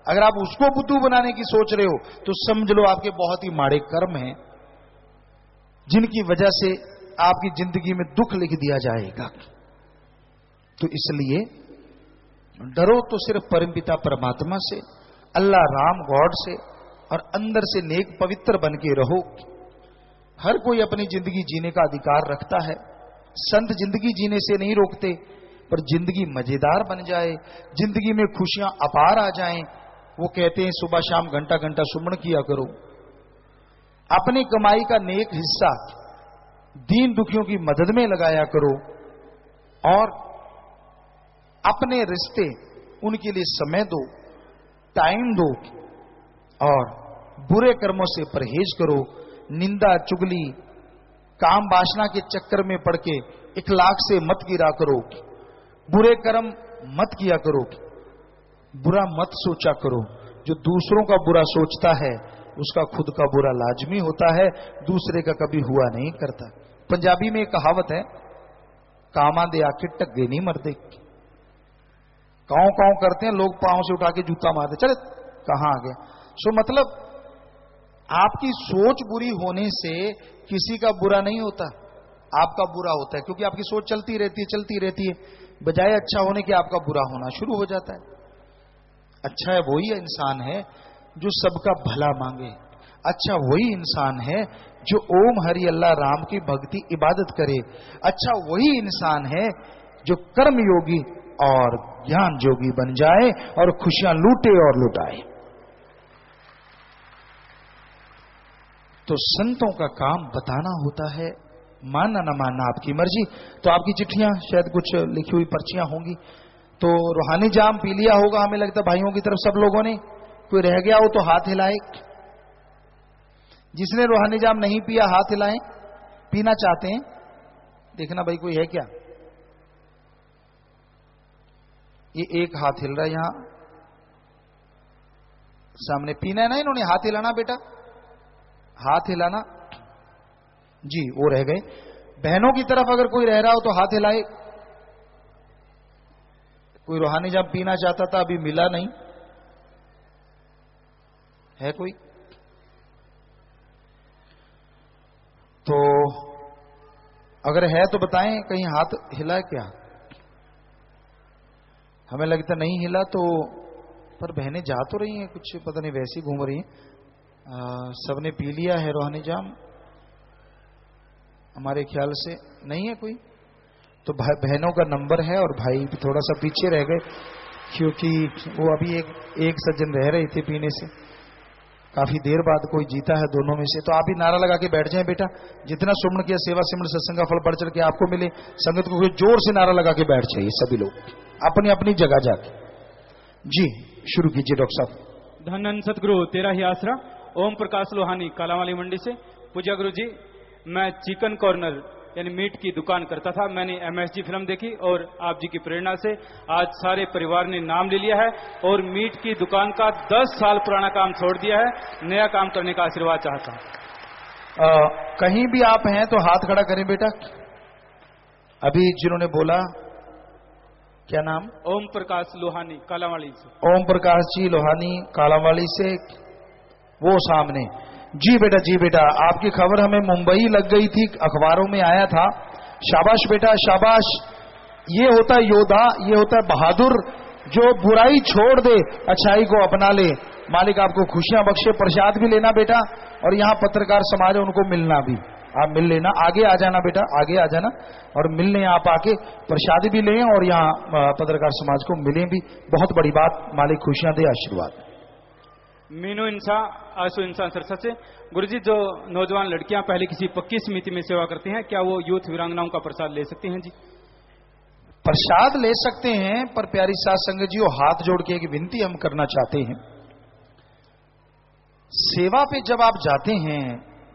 A: अगर आप उसको बुद्धू बनाने की सोच रहे हो तो समझ लो आपके बहुत ही माड़े कर्म हैं, जिनकी वजह से आपकी जिंदगी में दुख लिख दिया जाएगा। तो इसलिए डरो तो सिर्फ परमपिता परमात्मा से, अल्लाह राम गॉड से, और अंदर से नेक पवित्र बन के रहो। हर कोई अपनी जिंदगी जीने का अधिकार रखता है। संत जिंदगी जीने से नहीं रोकते, पर जिंदगी मजेदार बन जाए, जिंदगी में खुशियां अपार आ जाएं, वो कहते हैं सुबह शाम घंटा घंटा सुमन किया करो। अपनी कमाई का नेक हिस्सा दीन दुखियों की मदद में लगाया करो, और अपने रिश्ते उनके लिए समय दो, टाइम दो, और बुरे कर्मों से परहेज करो। निंदा चुगली काम वासना के चक्कर में पड़ के इखलाक से मत गिरा करो, बुरे कर्म मत किया करो, बुरा मत सोचा करो। जो दूसरों का बुरा सोचता है उसका खुद का बुरा लाजमी होता है, दूसरे का कभी हुआ नहीं करता। पंजाबी में एक कहावत है, कामा दे आके टग्गे नहीं मरते। काऊ काऊ करते हैं लोग, पांव से उठा के जूता मारते, चले कहां आ गया। सो मतलब आपकी सोच बुरी होने से किसी का बुरा नहीं होता, आपका बुरा होता है, क्योंकि आपकी सोच चलती रहती है, बजाय अच्छा होने के आपका बुरा होना शुरू हो जाता है। अच्छा है वही इंसान है जो सबका भला मांगे, अच्छा वही इंसान है जो ओम हरि अल्लाह राम की भक्ति इबादत करे, अच्छा वही इंसान है जो कर्म योगी और ज्ञान जोगी बन जाए और खुशियां लूटे और लुटाए। तो संतों का काम बताना होता है, मानना न मानना आपकी मर्जी। तो आपकी चिट्ठियां शायद कुछ लिखी हुई पर्चियां होंगी, तो रूहानी जाम पी लिया होगा हमें लगता है भाइयों की तरफ सब लोगों ने। कोई रह गया हो तो हाथ हिलाए, जिसने रूहानी जाम नहीं पिया हाथ हिलाएं। पीना चाहते हैं देखना भाई कोई है क्या। ये एक हाथ हिल रहा है यहां सामने। पीना है ना इन्होंने, हाथ हिलाना बेटा, हाथ हिलाना जी। वो रह गए। बहनों की तरफ अगर कोई रह रहा हो तो हाथ हिलाए। कोई रूहानी जाम पीना चाहता था अभी मिला नहीं है कोई, तो अगर है तो बताएं कहीं हाथ हिला क्या। हमें लगता नहीं हिला तो, पर बहनें जा तो रही हैं कुछ पता नहीं वैसी घूम रही हैं। सबने पी लिया है रूहानी जाम हमारे ख्याल से। नहीं है कोई तो बहनों का नंबर है और भाई थोड़ा सा पीछे रह गए, क्योंकि वो अभी एक सज्जन रह रहे थे पीने से, काफी देर बाद कोई जीता है दोनों में से। तो आप भी नारा लगा के बैठ जाएं बेटा, जितना सुमन किया सेवा सिमरन सत्संग का फल बढ़ चढ़ के आपको मिले। संगत को जोर से नारा लगा के बैठ जाइए सभी लोग अपनी अपनी जगह जाके। जी शुरू कीजिए डॉक्टर साहब।
B: धन सतगुरु तेरा ही आसरा। ओम प्रकाश लोहानी कालावाली मंडी से। पूज्य गुरु जी, मैं चिकन कॉर्नर यानी मीट की दुकान करता था। मैंने MSG फिल्म देखी और आप जी की प्रेरणा से आज सारे परिवार ने नाम ले लिया है और मीट की दुकान का 10 साल पुराना काम छोड़ दिया है, नया काम करने का आशीर्वाद चाहता हूं।
A: कहीं भी आप हैं तो हाथ खड़ा करें बेटा। अभी जिन्होंने बोला क्या नाम?
B: ओम प्रकाश लोहानी कालावाली से।
A: ओम प्रकाश जी लोहानी कालावाली से, वो सामने। जी बेटा, जी बेटा, आपकी खबर हमें मुंबई लग गई थी, अखबारों में आया था। शाबाश बेटा शाबाश। ये होता है योद्धा, ये होता है बहादुर, जो बुराई छोड़ दे अच्छाई को अपना ले। मालिक आपको खुशियां बख्शे। प्रसाद भी लेना बेटा, और यहाँ पत्रकार समाज है उनको मिलना भी, आप मिल लेना। आगे आ जाना बेटा, आगे आ जाना और मिलने आप आके प्रसाद भी लें और यहाँ पत्रकार समाज को मिलें भी। बहुत बड़ी बात, मालिक खुशियां दे, आशीर्वाद।
B: मीनू इंसा आंसू इंसान सरसत से। गुरुजी, जो नौजवान लड़कियां पहले किसी पक्की समिति में सेवा करती हैं, क्या वो यूथ वीरांगनाओं का प्रसाद ले सकती हैं? जी
A: प्रसाद ले सकते हैं, पर प्यारी साथ संगत जी, वो हाथ जोड़ के एक विनती हम करना चाहते हैं। सेवा पे जब आप जाते हैं,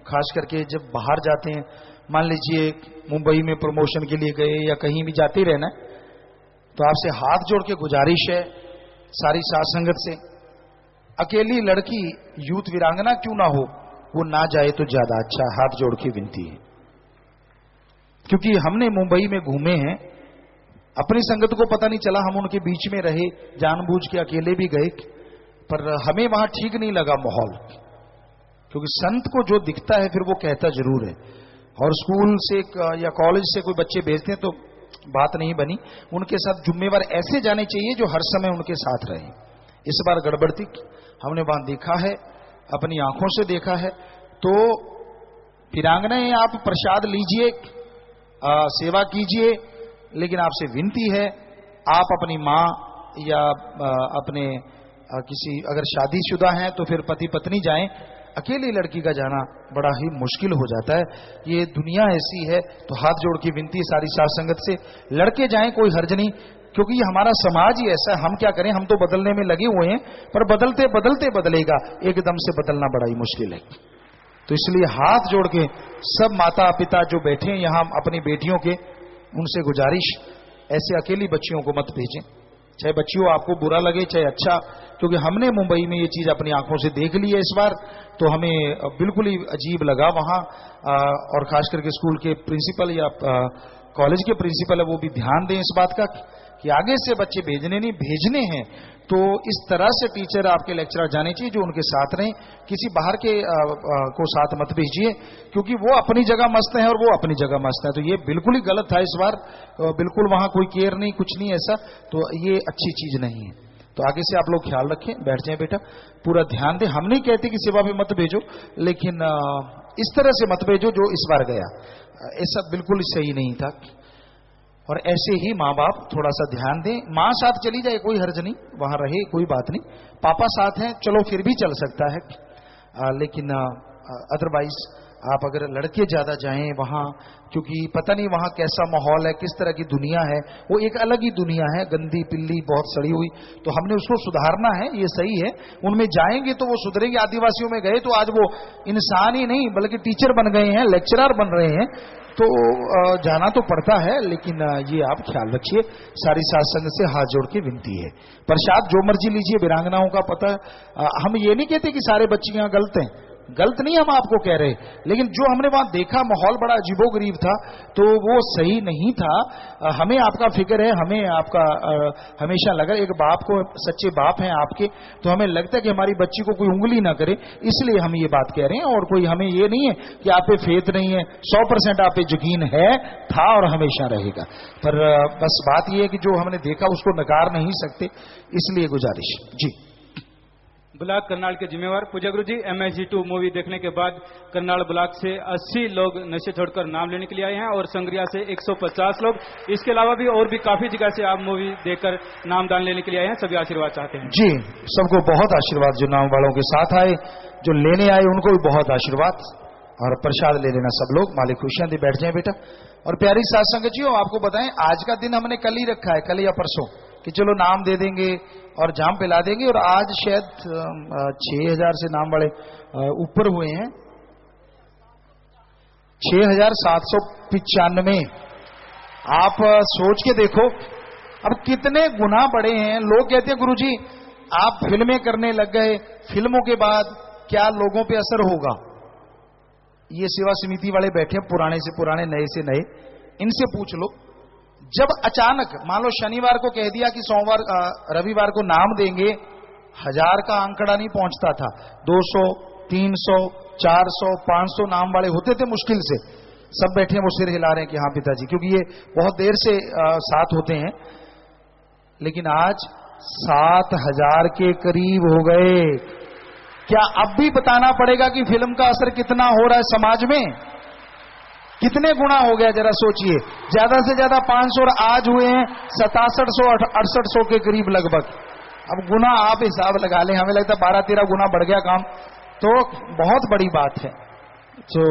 A: खास करके जब बाहर जाते हैं, मान लीजिए मुंबई में प्रमोशन के लिए गए या कहीं भी जाते रहना, तो आपसे हाथ जोड़ के गुजारिश है सारी साथ संगत से, अकेली लड़की यूथ वीरांगना क्यों ना हो, वो ना जाए तो ज्यादा अच्छा। हाथ जोड़ के विनती है, क्योंकि हमने मुंबई में घूमे हैं, अपनी संगत को पता नहीं चला, हम उनके बीच में रहे, जानबूझ के अकेले भी गए, पर हमें वहां ठीक नहीं लगा माहौल। क्योंकि संत को जो दिखता है फिर वो कहता जरूर है। और स्कूल से या कॉलेज से कोई बच्चे भेजते हैं तो बात नहीं बनी, उनके साथ जिम्मेवार ऐसे जाने चाहिए जो हर समय उनके साथ रहे। इस बार गड़बड़ थी, हमने वहां देखा है, अपनी आंखों से देखा है। तो वीरांगनाएं आप प्रसाद लीजिए, सेवा कीजिए, लेकिन आपसे विनती है आप अपनी मां या अपने किसी अगर शादीशुदा हैं तो फिर पति पत्नी जाएं। अकेली लड़की का जाना बड़ा ही मुश्किल हो जाता है, ये दुनिया ऐसी है। तो हाथ जोड़ की विनती सारी साथ संगत से, लड़के जाएं कोई हर्ज नहीं, क्योंकि ये हमारा समाज ही ऐसा है। हम क्या करें, हम तो बदलने में लगे हुए हैं, पर बदलते बदलते बदलेगा, एकदम से बदलना बड़ा ही मुश्किल है। तो इसलिए हाथ जोड़ के सब माता पिता जो बैठे हैं यहाँ अपनी बेटियों के, उनसे गुजारिश, ऐसे अकेली बच्चियों को मत भेजें, चाहे बच्चियों आपको बुरा लगे चाहे अच्छा। क्योंकि हमने मुंबई में ये चीज अपनी आंखों से देख ली है इस बार, तो हमें बिल्कुल ही अजीब लगा वहां। और खास करके स्कूल के प्रिंसिपल या कॉलेज के प्रिंसिपल है, वो भी ध्यान दें इस बात का कि आगे से बच्चे भेजने नहीं, भेजने हैं तो इस तरह से टीचर आपके लेक्चरर जाने चाहिए जो उनके साथ रहें। किसी बाहर के को साथ मत भेजिए, क्योंकि वो अपनी जगह मस्त है और वो अपनी जगह मस्त है। तो ये बिल्कुल ही गलत था इस बार, बिल्कुल वहां कोई केयर नहीं, कुछ नहीं ऐसा, तो ये अच्छी चीज नहीं है। तो आगे से आप लोग ख्याल रखें, बैठ जाएं बेटा, पूरा ध्यान दें। हम नहीं कहते कि सेवा में मत भेजो, लेकिन इस तरह से मत भेजो जो इस बार गया, ऐसा बिल्कुल सही नहीं था। और ऐसे ही माँ बाप थोड़ा सा ध्यान दें। माँ साथ चली जाए कोई हर्ज नहीं, वहां रहे कोई बात नहीं, पापा साथ हैं चलो फिर भी चल सकता है, लेकिन अदरवाइज आप अगर लड़के ज्यादा जाएं वहां, क्योंकि पता नहीं वहां कैसा माहौल है, किस तरह की दुनिया है, वो एक अलग ही दुनिया है, गंदी पिल्ली बहुत सड़ी हुई, तो हमने उसको सुधारना है, ये सही है। उनमें जाएंगे तो वो सुधरेंगे। आदिवासियों में गए तो आज वो इंसान ही नहीं बल्कि टीचर बन गए हैं, लेक्चरर बन रहे हैं, तो जाना तो पड़ता है, लेकिन ये आप ख्याल रखिए। सारी सात्संग से हाथ जोड़ के विनती है। प्रसाद जो मर्जी लीजिए, वीरांगनाओं का पता, हम ये नहीं कहते कि सारे बच्चे यहाँ गलत हैं, गलत नहीं हम आपको कह रहे, लेकिन जो हमने वहां देखा माहौल बड़ा अजीबोगरीब था, तो वो सही नहीं था। हमें आपका फिक्र है, हमें आपका हमेशा लगा, एक बाप को, सच्चे बाप हैं आपके, तो हमें लगता है कि हमारी बच्ची को कोई उंगली ना करे, इसलिए हम ये बात कह रहे हैं। और कोई हमें ये नहीं है कि आप पे फेथ नहीं है, 100% आप पे यकीन है, था और हमेशा रहेगा। पर बस बात ये है कि जो हमने देखा उसको नकार नहीं सकते, इसलिए गुजारिश जी।
B: ब्लॉक करनाल के जिम्मेवार पूजा गुरु जी, MSG2 मूवी देखने के बाद करनाल ब्लॉक से 80 लोग नशे छोड़कर नाम लेने के लिए आए हैं और संग्रिया से 150 लोग, इसके अलावा भी और भी काफी जगह से आप मूवी देखकर नामदान लेने के लिए आए हैं। सभी आशीर्वाद चाहते हैं
A: जी। सबको बहुत आशीर्वाद, जो नाम वालों के साथ आए, जो लेने आए उनको भी बहुत आशीर्वाद, और प्रसाद ले लेना सब लोग। मालिक खुशियां दे। बैठ जाए बेटा। और प्यारी साथ संगत जी, आपको बताएं आज का दिन हमने कल ही रखा है, कल या परसों, कि चलो नाम दे देंगे और जाम पिला देंगे, और आज शायद 6000 से नाम वाले ऊपर हुए हैं, 6795। आप सोच के देखो अब कितने गुना बढ़े हैं। लोग कहते हैं गुरुजी आप फिल्में करने लग गए, फिल्मों के बाद क्या लोगों पे असर होगा? ये सेवा समिति वाले बैठे हैं, पुराने से पुराने, नए से नए, इनसे पूछ लो। जब अचानक मान लो शनिवार को कह दिया कि सोमवार रविवार को नाम देंगे, 1000 का आंकड़ा नहीं पहुंचता था, 200, 300, 400, 500 नाम वाले होते थे मुश्किल से। सब बैठे हैं, वो सिर हिला रहे हैं कि हाँ पिताजी, क्योंकि ये बहुत देर से साथ होते हैं। लेकिन आज 7000 के करीब हो गए। क्या अब भी बताना पड़ेगा कि फिल्म का असर कितना हो रहा है समाज में? कितने गुना हो गया जरा सोचिए। ज्यादा से ज्यादा 500 और आज हुए हैं 6700 6800 के करीब लगभग। अब गुना आप हिसाब लगा लें, हमें लगता है 12-13 गुना बढ़ गया काम, तो बहुत बड़ी बात है। तो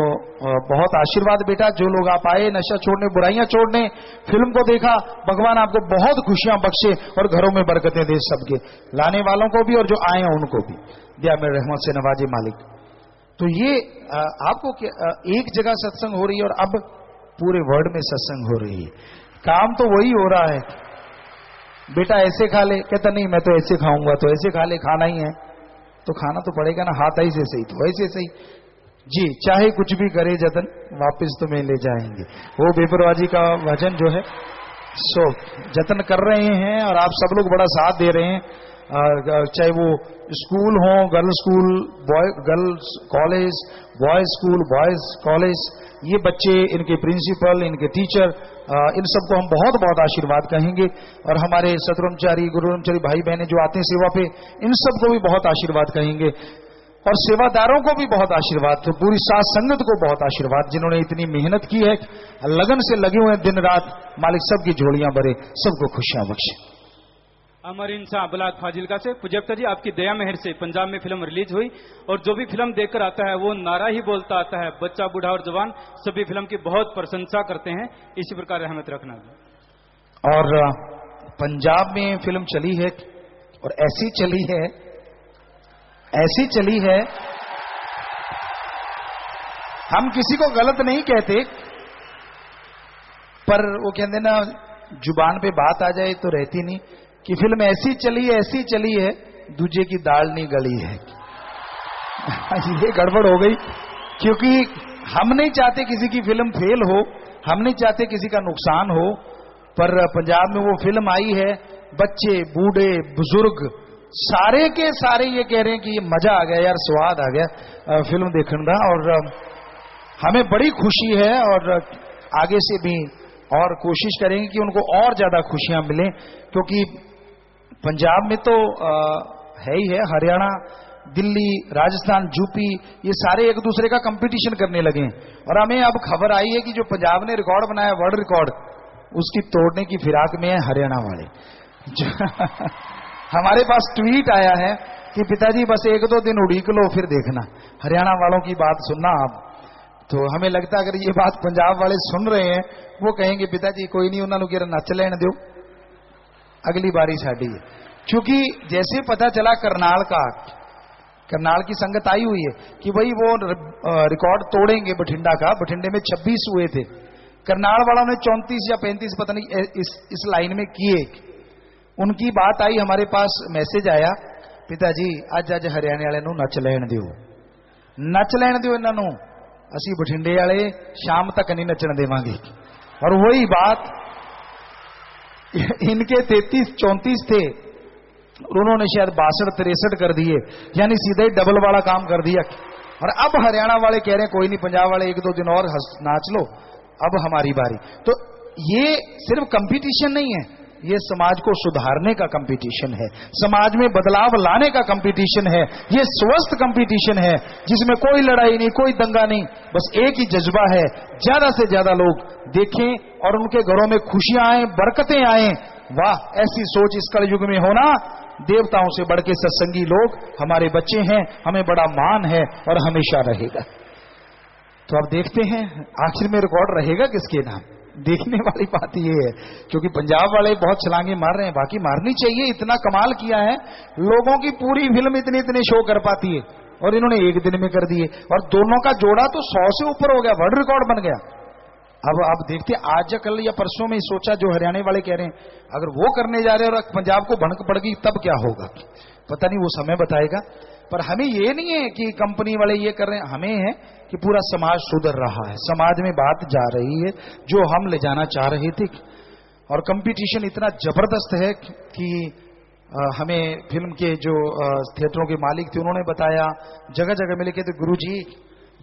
A: बहुत आशीर्वाद बेटा, जो लोग आप आए नशा छोड़ने, बुराइयां छोड़ने, फिल्म को देखा, भगवान आपको बहुत खुशियां बख्शे और घरों में बरकतें दे, सबके लाने वालों को भी और जो आए हैं उनको भी दिया मेरे रहमत से नवाजे मालिक। तो ये आपको एक जगह सत्संग हो रही है और अब पूरे वर्ल्ड में सत्संग हो रही है। काम तो वही हो रहा है। बेटा ऐसे खा ले, कहता नहीं मैं तो ऐसे खाऊंगा, तो ऐसे खा ले, खाना ही है तो खाना तो पड़ेगा ना, हाथ ऐसे सही तो ऐसे सही जी, चाहे कुछ भी करे जतन वापस तुम्हें ले जाएंगे। वो बेपरवाजी का वचन जो है, सो जतन कर रहे हैं और आप सब लोग बड़ा साथ दे रहे हैं। चाहे वो स्कूल हो, girls school, girls college, boys school, boys college, ये बच्चे, इनके प्रिंसिपल, इनके टीचर, इन सबको हम बहुत बहुत आशीर्वाद कहेंगे। और हमारे सतब्रह्मचारी गुरुब्रह्मचारी भाई बहनें जो आते हैं सेवा पे, इन सबको भी बहुत आशीर्वाद कहेंगे। और सेवादारों को भी बहुत आशीर्वाद, तो पूरी साथ संगत को बहुत आशीर्वाद, जिन्होंने इतनी मेहनत की है, लगन से लगे हुए दिन रात। मालिक सबकी झोलियां भरे, सबको खुशियां बख्शे।
B: अमर इंसान ब्लॉक फाजिलका से पूजप्ता जी, आपकी दया मेहर से पंजाब में फिल्म रिलीज हुई और जो भी फिल्म देखकर आता है वो नारा ही बोलता आता है, बच्चा बूढ़ा और जवान सभी फिल्म की बहुत प्रशंसा करते हैं। इसी प्रकार रहमत रखना।
A: और पंजाब में फिल्म चली है और ऐसी चली है, ऐसी चली है, हम किसी को गलत नहीं कहते, पर वो कहते ना जुबान पे बात आ जाए तो रहती नहीं, कि फिल्म ऐसी चली है दूजे की दाल नहीं गली है। ये गड़बड़ हो गई, क्योंकि हम नहीं चाहते किसी की फिल्म फेल हो, हम नहीं चाहते किसी का नुकसान हो, पर पंजाब में वो फिल्म आई है, बच्चे बूढ़े बुजुर्ग सारे के सारे ये कह रहे हैं कि ये मजा आ गया यार, स्वाद आ गया फिल्म देखने का। और हमें बड़ी खुशी है और आगे से भी और कोशिश करेंगे कि उनको और ज्यादा खुशियां मिलें, क्योंकि पंजाब में तो है ही है, हरियाणा, दिल्ली, राजस्थान, यूपी, ये सारे एक दूसरे का कंपटीशन करने लगे हैं। और हमें अब खबर आई है कि जो पंजाब ने रिकॉर्ड बनाया, वर्ल्ड रिकॉर्ड, उसकी तोड़ने की फिराक में है हरियाणा वाले। हमारे पास ट्वीट आया है कि पिताजी बस 1-2 दिन उड़ीक लो फिर देखना, हरियाणा वालों की बात सुनना आप। तो हमें लगता है अगर ये बात पंजाब वाले सुन रहे हैं, वो कहेंगे पिताजी कोई नहीं, उन्होंने कह नच लेने दो, अगली बारी साड़ी है। क्योंकि जैसे पता चला करनाल की संगत आई हुई है कि भाई वो रिकॉर्ड तोड़ेंगे बठिंडा का, बठिंडे में 26 हुए थे, करनाल वालों ने 34 या 35 पता नहीं इस लाइन में किए। उनकी बात आई, हमारे पास मैसेज आया, पिताजी अज हरियाणे वाले नूं नच लैण दिओ, नच लैण दिओ इन्हां, असी बठिंडे वाले शाम तक नहीं नचन देवांगे। और वही बात, इनके 33-34 थे और उन्होंने शायद 62-63 कर दिए, यानी सीधे डबल वाला काम कर दिया। और अब हरियाणा वाले कह रहे हैं कोई नहीं, पंजाब वाले 1-2 दिन और नाच लो, अब हमारी बारी। तो ये सिर्फ कंपटीशन नहीं है, ये समाज को सुधारने का कंपटीशन है, समाज में बदलाव लाने का कंपटीशन है, ये स्वस्थ कंपटीशन है जिसमें कोई लड़ाई नहीं, कोई दंगा नहीं, बस एक ही जज्बा है, ज्यादा से ज्यादा लोग देखें और उनके घरों में खुशियां आए, बरकतें आए। वाह, ऐसी सोच इस कलयुग में होना, देवताओं से बढ़ के सत्संगी लोग हमारे बच्चे हैं, हमें बड़ा मान है और हमेशा रहेगा। तो अब देखते हैं आखिर में रिकॉर्ड रहेगा किसके नाम। देखने वाली बात ये है, क्योंकि पंजाब वाले बहुत छलांगे मार रहे हैं, बाकी मारनी चाहिए, इतना कमाल किया है, लोगों की पूरी फिल्म इतने शो कर पाती है और इन्होंने एक दिन में कर दिए, और दोनों का जोड़ा तो 100 से ऊपर हो गया, वर्ल्ड रिकॉर्ड बन गया। अब देखते आज या कल या परसों में सोचा, जो हरियाणा वाले कह रहे हैं अगर वो करने जा रहे हैं और पंजाब को भनक पड़ गई तब क्या होगा, पता नहीं, वो समय बताएगा। पर हमें ये नहीं है कि कंपनी वाले ये कर रहे हैं, हमें है कि पूरा समाज सुधर रहा है, समाज में बात जा रही है जो हम ले जाना चाह रहे थे। और कंपटीशन इतना जबरदस्त है कि हमें फिल्म के जो थिएटरों के मालिक थे उन्होंने बताया, जगह जगह मिले कहते गुरुजी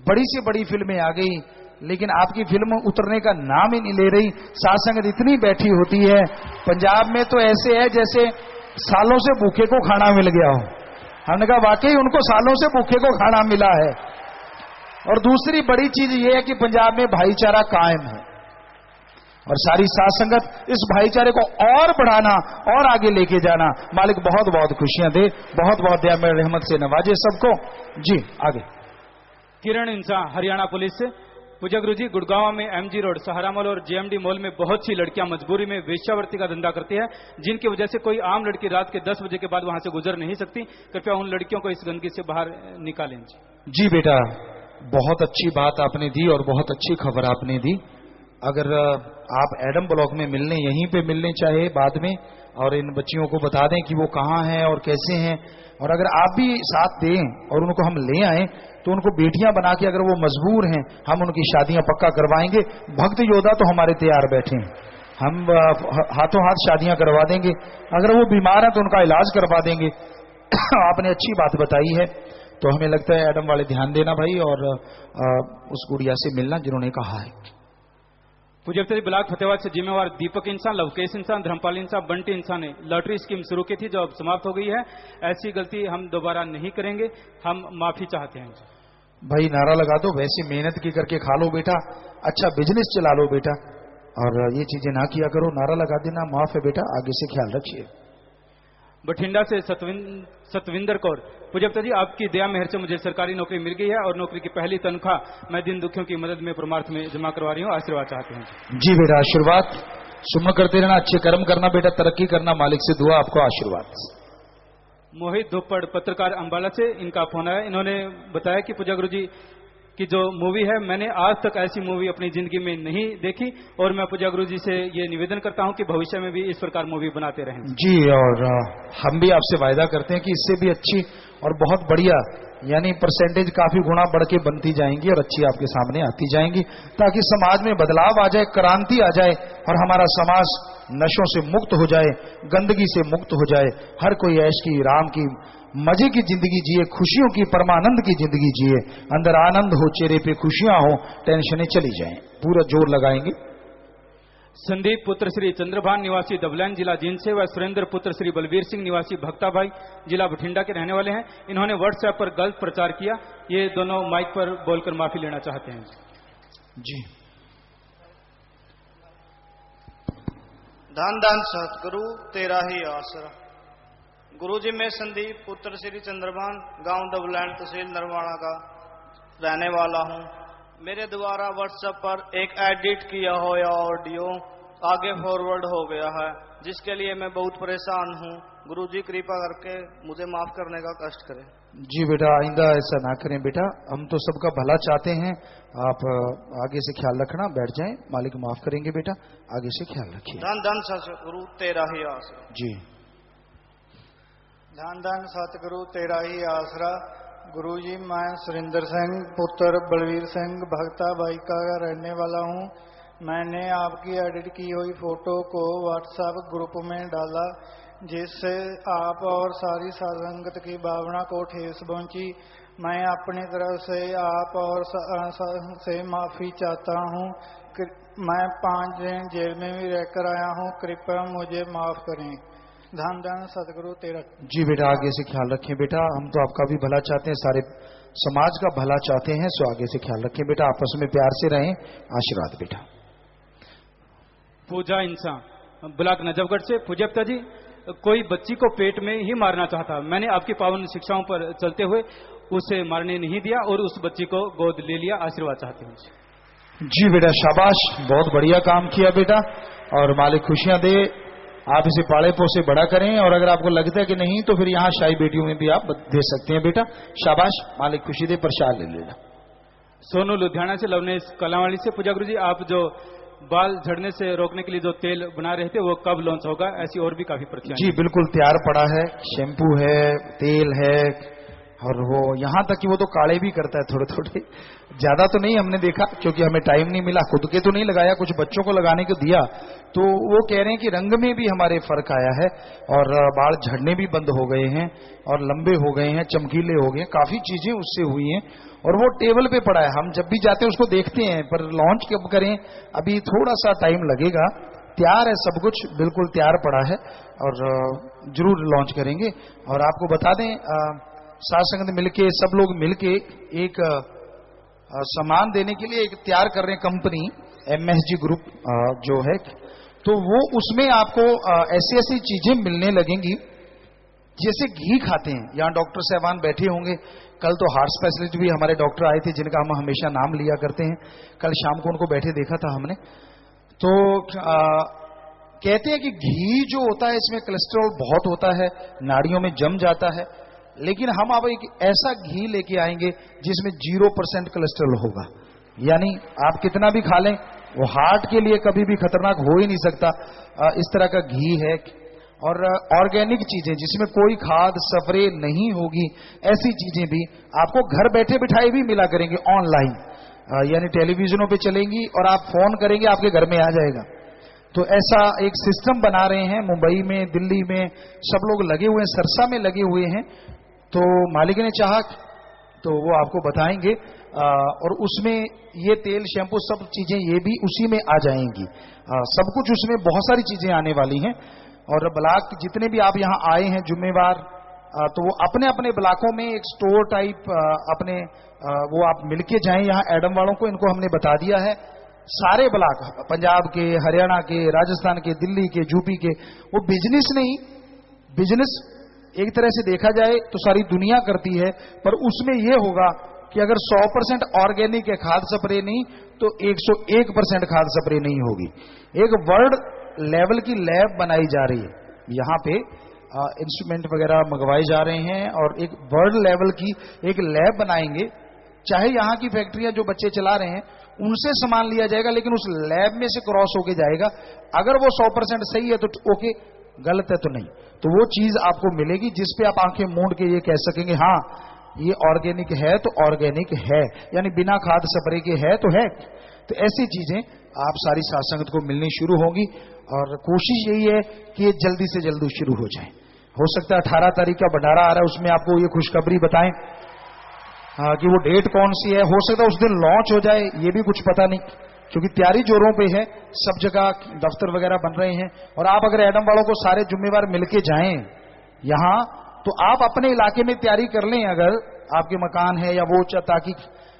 A: बड़ी से बड़ी फिल्में आ गई, लेकिन आपकी फिल्म उतरने का नाम ही नहीं ले रही, साथ संगत इतनी बैठी होती है। पंजाब में तो ऐसे है जैसे सालों से भूखे को खाना मिल गया हो। हमने कहा वाकई उनको सालों से भूखे को खाना मिला है। और दूसरी बड़ी चीज यह है कि पंजाब में भाईचारा कायम है और सारी साथ संगत इस भाईचारे को और बढ़ाना और आगे लेके जाना। मालिक बहुत बहुत खुशियां दे, बहुत बहुत दया में रहमत से नवाजे सबको। जी आगे।
B: किरण इंसा, हरियाणा पुलिस से। पूजा गुरु जी, गुड़गांव में MG रोड, सहारा मॉल और JMD मॉल में बहुत सी लड़कियां मजबूरी में वेश्यावृत्ति का धंधा करती है, जिनकी वजह से कोई आम लड़की रात के 10 बजे के बाद वहां से गुजर नहीं सकती। कृपया उन लड़कियों को इस गंदगी से बाहर निकालें।
A: जी बेटा, बहुत अच्छी बात आपने दी और बहुत अच्छी खबर आपने दी। अगर आप एडम ब्लॉक में मिलने, यहीं पे मिलने चाहे बाद में, और इन बच्चियों को बता दें कि वो कहाँ हैं और कैसे हैं, और अगर आप भी साथ दें और उनको हम ले आए तो उनको बेटियां बना के, अगर वो मजबूर हैं, हम उनकी शादियां पक्का करवाएंगे। भक्त योद्धा तो हमारे तैयार बैठे हैं, हम हाथों हाथ शादियां करवा देंगे। अगर वो बीमार हैं तो उनका इलाज करवा देंगे। आपने अच्छी बात बताई है, तो हमें लगता है एडम वाले ध्यान देना भाई, और उस गुड़िया से मिलना जिन्होंने कहा है।
B: पूजपति ब्लॉक फतेहाबाद से जिम्मेवार दीपक इंसान, लवकेश इंसान, धर्मपाल इंसान, बंटी इंसान ने लॉटरी स्कीम शुरू की थी जो अब समाप्त हो गई है। ऐसी गलती हम दोबारा नहीं करेंगे, हम माफी चाहते हैं।
A: भाई नारा लगा दो, वैसे मेहनत की करके खा लो बेटा, अच्छा बिजनेस चला लो बेटा, और ये चीजें ना किया करो। नारा लगा देना, माफ है बेटा, आगे से ख्याल रखिए।
B: बठिंडा से सतविंदर कौर, पूजपति जी आपकी दया मेहर से मुझे सरकारी नौकरी मिल गई है और नौकरी की पहली तनख्वाह मैं दिन दुखियों की मदद में परमार्थ में जमा करवा रही हूँ, आशीर्वाद चाहते हैं।
A: जी बेटा, आशीर्वाद सुमन करते रहना, अच्छे कर्म करना बेटा, तरक्की करना, मालिक से दुआ, आपको आशीर्वाद।
B: मोहित धोपड़, पत्रकार अंबाला से, इनका फोन आया। इन्होंने बताया कि पूजा गुरु जी की जो मूवी है, मैंने आज तक ऐसी मूवी अपनी जिंदगी में नहीं देखी और मैं पूजा गुरु जी से ये निवेदन करता हूं कि भविष्य में भी इस प्रकार मूवी बनाते रहें। जी, और हम भी आपसे वायदा करते हैं कि इससे भी अच्छी और बहुत बढ़िया, यानी परसेंटेज काफी गुना बढ़ के बनती जाएंगी और अच्छी आपके सामने आती जाएंगी, ताकि समाज में बदलाव आ जाए, क्रांति आ जाए और हमारा समाज
A: नशों से मुक्त हो जाए, गंदगी से मुक्त हो जाए, हर कोई ऐश की, राम की, मजे की जिंदगी जिए, खुशियों की, परमानंद की जिंदगी जिए, अंदर आनंद हो, चेहरे पे खुशियां हो, टेंशनें चली जाएं। पूरा जोर लगाएंगे।
B: संदीप पुत्र श्री चंद्रभान निवासी दबलैन जिला जींद से व सुरेंद्र पुत्र श्री बलबीर सिंह निवासी भक्ताभाई जिला बठिंडा के रहने वाले हैं। इन्होंने व्हाट्सएप पर गलत प्रचार किया। ये दोनों माइक पर बोलकर माफी लेना चाहते हैं।
A: जी।
C: धन धन सतगुरु तेरा ही आसरा। गुरुजी, मैं संदीप पुत्र श्री चंद्रभान गांव दबलैन तहसील नरवाना का रहने वाला हूं। मेरे द्वारा व्हाट्सएप पर एक एडिट किया हुआ ऑडियो आगे फॉरवर्ड हो गया है, जिसके लिए मैं बहुत परेशान हूं। गुरुजी, कृपा करके मुझे माफ करने का कष्ट करें।
A: जी बेटा, आइंदा ऐसा ना करें बेटा, हम तो सबका भला चाहते हैं। आप आगे से ख्याल रखना, बैठ जाएं, मालिक माफ करेंगे बेटा, आगे से ख्याल रखिए।
C: धन धन सतगुरु तेरा ही आसरा।
A: जी।
D: धन धन सतगुरु तेरा ही आसरा। गुरुजी, मैं सुरेंद्र सिंह पुत्र बलवीर सिंह भक्ता भाई का रहने वाला हूं। मैंने आपकी एडिट की हुई फोटो को व्हाट्सएप ग्रुप में डाला, जिससे आप और सारी संगत की भावना को ठेस पहुंची। मैं अपनी तरफ से आप और से माफी चाहता हूं। मैं 5 दिन जेल में भी रहकर आया हूं, कृपया मुझे माफ करें। धन धन सतगुरु तेरा।
A: जी बेटा, आगे से ख्याल रखें बेटा, हम तो आपका भी भला चाहते हैं, सारे समाज का भला चाहते हैं, सो आगे से ख्याल रखें बेटा, आपस में प्यार से रहें। आशीर्वाद बेटा।
B: पूजा इंसान ब्लॉक नजफगढ़ से। पूजप्ता जी, कोई बच्ची को पेट में ही मारना चाहता, मैंने आपकी पावन शिक्षाओं पर चलते हुए उसे मारने नहीं दिया और उस बच्ची को गोद ले लिया। आशीर्वाद चाहते हैं।
A: जी बेटा, शाबाश, बहुत बढ़िया काम किया बेटा, और मालिक खुशियां दे, आप इसे पाले पोसे बड़ा करें। और अगर आपको लगता है कि नहीं तो फिर यहाँ शाही बेटियों में भी आप दे सकते हैं बेटा। शाबाश, मालिक खुशी दे, प्रसाद ले लेना।
B: सोनू लुधियाना से। लवनेश कलावाड़ी से। पूजा गुरु जी, आप जो बाल झड़ने से रोकने के लिए जो तेल बना रहे थे वो कब लॉन्च होगा? ऐसी और भी काफी प्रतियां।
A: जी बिल्कुल तैयार पड़ा है, शैम्पू है, तेल है, और वो यहाँ तक कि वो तो काले भी करता है थोड़े थोड़े, ज्यादा तो नहीं हमने देखा क्योंकि हमें टाइम नहीं मिला, खुद के तो नहीं लगाया, कुछ बच्चों को लगाने को दिया, तो वो कह रहे हैं कि रंग में भी हमारे फर्क आया है और बाल झड़ने भी बंद हो गए हैं और लंबे हो गए हैं, चमकीले हो गए, काफी चीजें उससे हुई हैं। और वो टेबल पे पड़ा है, हम जब भी जाते हैं उसको देखते हैं, पर लॉन्च कब करें अभी थोड़ा सा टाइम लगेगा। तैयार है, सब कुछ बिल्कुल तैयार पड़ा है और जरूर लॉन्च करेंगे। और आपको बता दें, साथ संगत मिलके, सब लोग मिलके एक सामान देने के लिए एक तैयार कर रहे हैं कंपनी MSG ग्रुप जो है, तो वो उसमें आपको ऐसी ऐसी चीजें मिलने लगेंगी जैसे घी खाते हैं। यहाँ डॉक्टर साहबान बैठे होंगे, कल तो हार्ट स्पेशलिस्ट भी हमारे डॉक्टर आए थे जिनका हम हमेशा नाम लिया करते हैं, कल शाम को उनको बैठे देखा था हमने। तो कहते हैं कि घी जो होता है इसमें कोलेस्ट्रॉल बहुत होता है, नाड़ियों में जम जाता है, लेकिन हम अब एक ऐसा घी लेके आएंगे जिसमें 0% कोलेस्ट्रॉल होगा, यानी आप कितना भी खा लें वो हार्ट के लिए कभी भी खतरनाक हो ही नहीं सकता। इस तरह का घी है। और ऑर्गेनिक चीजें जिसमें कोई खाद स्प्रे नहीं होगी, ऐसी चीजें भी आपको घर बैठे बिठाए भी मिला करेंगे ऑनलाइन, यानी टेलीविजनों पे चलेंगी और आप फोन करेंगे आपके घर में आ जाएगा। तो ऐसा एक सिस्टम बना रहे हैं, मुंबई में, दिल्ली में सब लोग लगे हुए हैं, सरसा में लगे हुए हैं। तो मालिक ने चाहा तो वो आपको बताएंगे, और उसमें ये तेल शैम्पू सब चीजें ये भी उसी में आ जाएंगी, सब कुछ उसमें बहुत सारी चीजें आने वाली हैं। और ब्लॉक जितने भी आप यहाँ आए हैं जुम्मेवार, तो वो अपने अपने ब्लॉकों में एक स्टोर टाइप अपने वो आप मिलके जाएं। यहाँ एडम वालों को इनको हमने बता दिया है, सारे ब्लॉक पंजाब के, हरियाणा के, राजस्थान के, दिल्ली के, यूपी के, वो बिजनेस नहीं, बिजनेस एक तरह से देखा जाए तो सारी दुनिया करती है, पर उसमें यह होगा कि अगर 100% ऑर्गेनिक है, खाद स्प्रे नहीं, तो 101% खाद स्प्रे नहीं होगी। एक वर्ल्ड लेवल की लैब बनाई जा रही है, यहाँ पे इंस्ट्रूमेंट वगैरह मंगवाए जा रहे हैं और एक वर्ल्ड लेवल की एक लैब बनाएंगे। चाहे यहाँ की फैक्ट्रियां जो बच्चे चला रहे हैं उनसे सामान लिया जाएगा, लेकिन उस लैब में से क्रॉस होके जाएगा। अगर वो 100% सही है तो ओके, गलत है तो नहीं। तो वो चीज आपको मिलेगी जिस पे आप आंखें मूंद के ये कह सकेंगे हाँ ये ऑर्गेनिक है तो ऑर्गेनिक है, यानी बिना खाद स्प्रे के है तो है। तो ऐसी चीजें आप सारी साथ संगत को मिलनी शुरू होगी। और कोशिश यही है कि ये जल्दी से जल्दी शुरू हो जाए। हो सकता है 18 तारीख का भंडारा आ रहा है, उसमें आपको ये खुशखबरी बताएं कि वो डेट कौन सी है। हो सकता है उस दिन लॉन्च हो जाए, ये भी कुछ पता नहीं, क्योंकि तैयारी जोरों पे है, सब जगह दफ्तर वगैरह बन रहे हैं। और आप अगर एडम वालों को सारे जिम्मेवार मिलके जाएं यहां, तो आप अपने इलाके में तैयारी कर लें, अगर आपके मकान है या वो, ताकि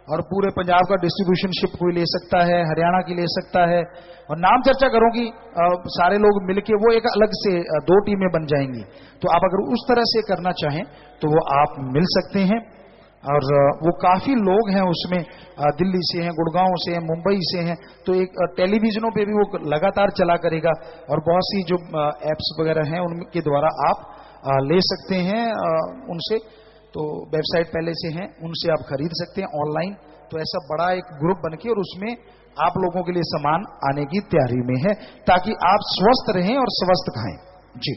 A: और पूरे पंजाब का डिस्ट्रीब्यूशन शिप कोई ले सकता है, हरियाणा की ले सकता है। और नाम चर्चा करूंगी सारे लोग मिलके, वो एक अलग से 2 टीमें बन जाएंगी। तो आप अगर उस तरह से करना चाहें तो वो आप मिल सकते हैं। और वो काफी लोग हैं उसमें, दिल्ली से हैं, गुड़गांव से हैं, मुंबई से हैं। तो एक टेलीविजनों पे भी वो लगातार चला करेगा, और बहुत सी जो एप्स वगैरह हैं उनके द्वारा आप ले सकते हैं उनसे। तो वेबसाइट पहले से हैं, उनसे आप खरीद सकते हैं ऑनलाइन। तो ऐसा बड़ा एक ग्रुप बनके, और उसमें आप लोगों के लिए सामान आने की तैयारी में है, ताकि आप स्वस्थ रहें और स्वस्थ खाएं जी।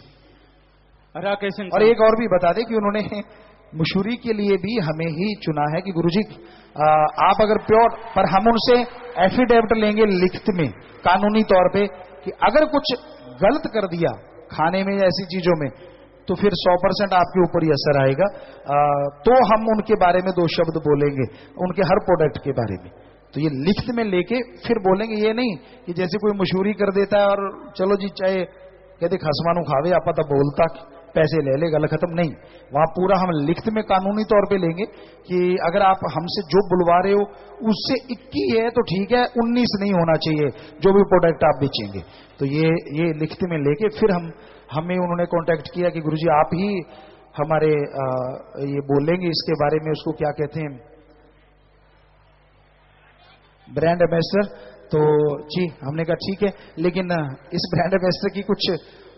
A: और एक और भी बता दें कि उन्होंने मशहूरी के लिए भी हमें ही चुना है कि गुरुजी आप अगर प्योर, पर हम उनसे एफिडेविट लेंगे लिखित में, कानूनी तौर पे, कि अगर कुछ गलत कर दिया खाने में या ऐसी चीजों में, तो फिर 100% आपके ऊपर ही असर आएगा। तो हम उनके बारे में 2 शब्द बोलेंगे, उनके हर प्रोडक्ट के बारे में। तो ये लिखित में लेके फिर बोलेंगे, ये नहीं कि जैसे कोई मशहूरी कर देता है और चलो जी चाहे कहते खसमानू खावे आप तो बोलता पैसे ले ले, गल खत्म। नहीं, वहां पूरा हम लिखित में कानूनी तौर पे लेंगे कि अगर आप हमसे जो बुलवा रहे हो उससे 21 है तो ठीक है, 19 नहीं होना चाहिए जो भी प्रोडक्ट आप बेचेंगे। तो ये लिखित में लेके फिर हमें उन्होंने कांटेक्ट किया कि गुरुजी आप ही हमारे ये बोलेंगे इसके बारे में, उसको क्या कहते हैं, ब्रांड एम्बेसडर। तो जी हमने कहा ठीक है, लेकिन इस ब्रांड एम्बेसडर की कुछ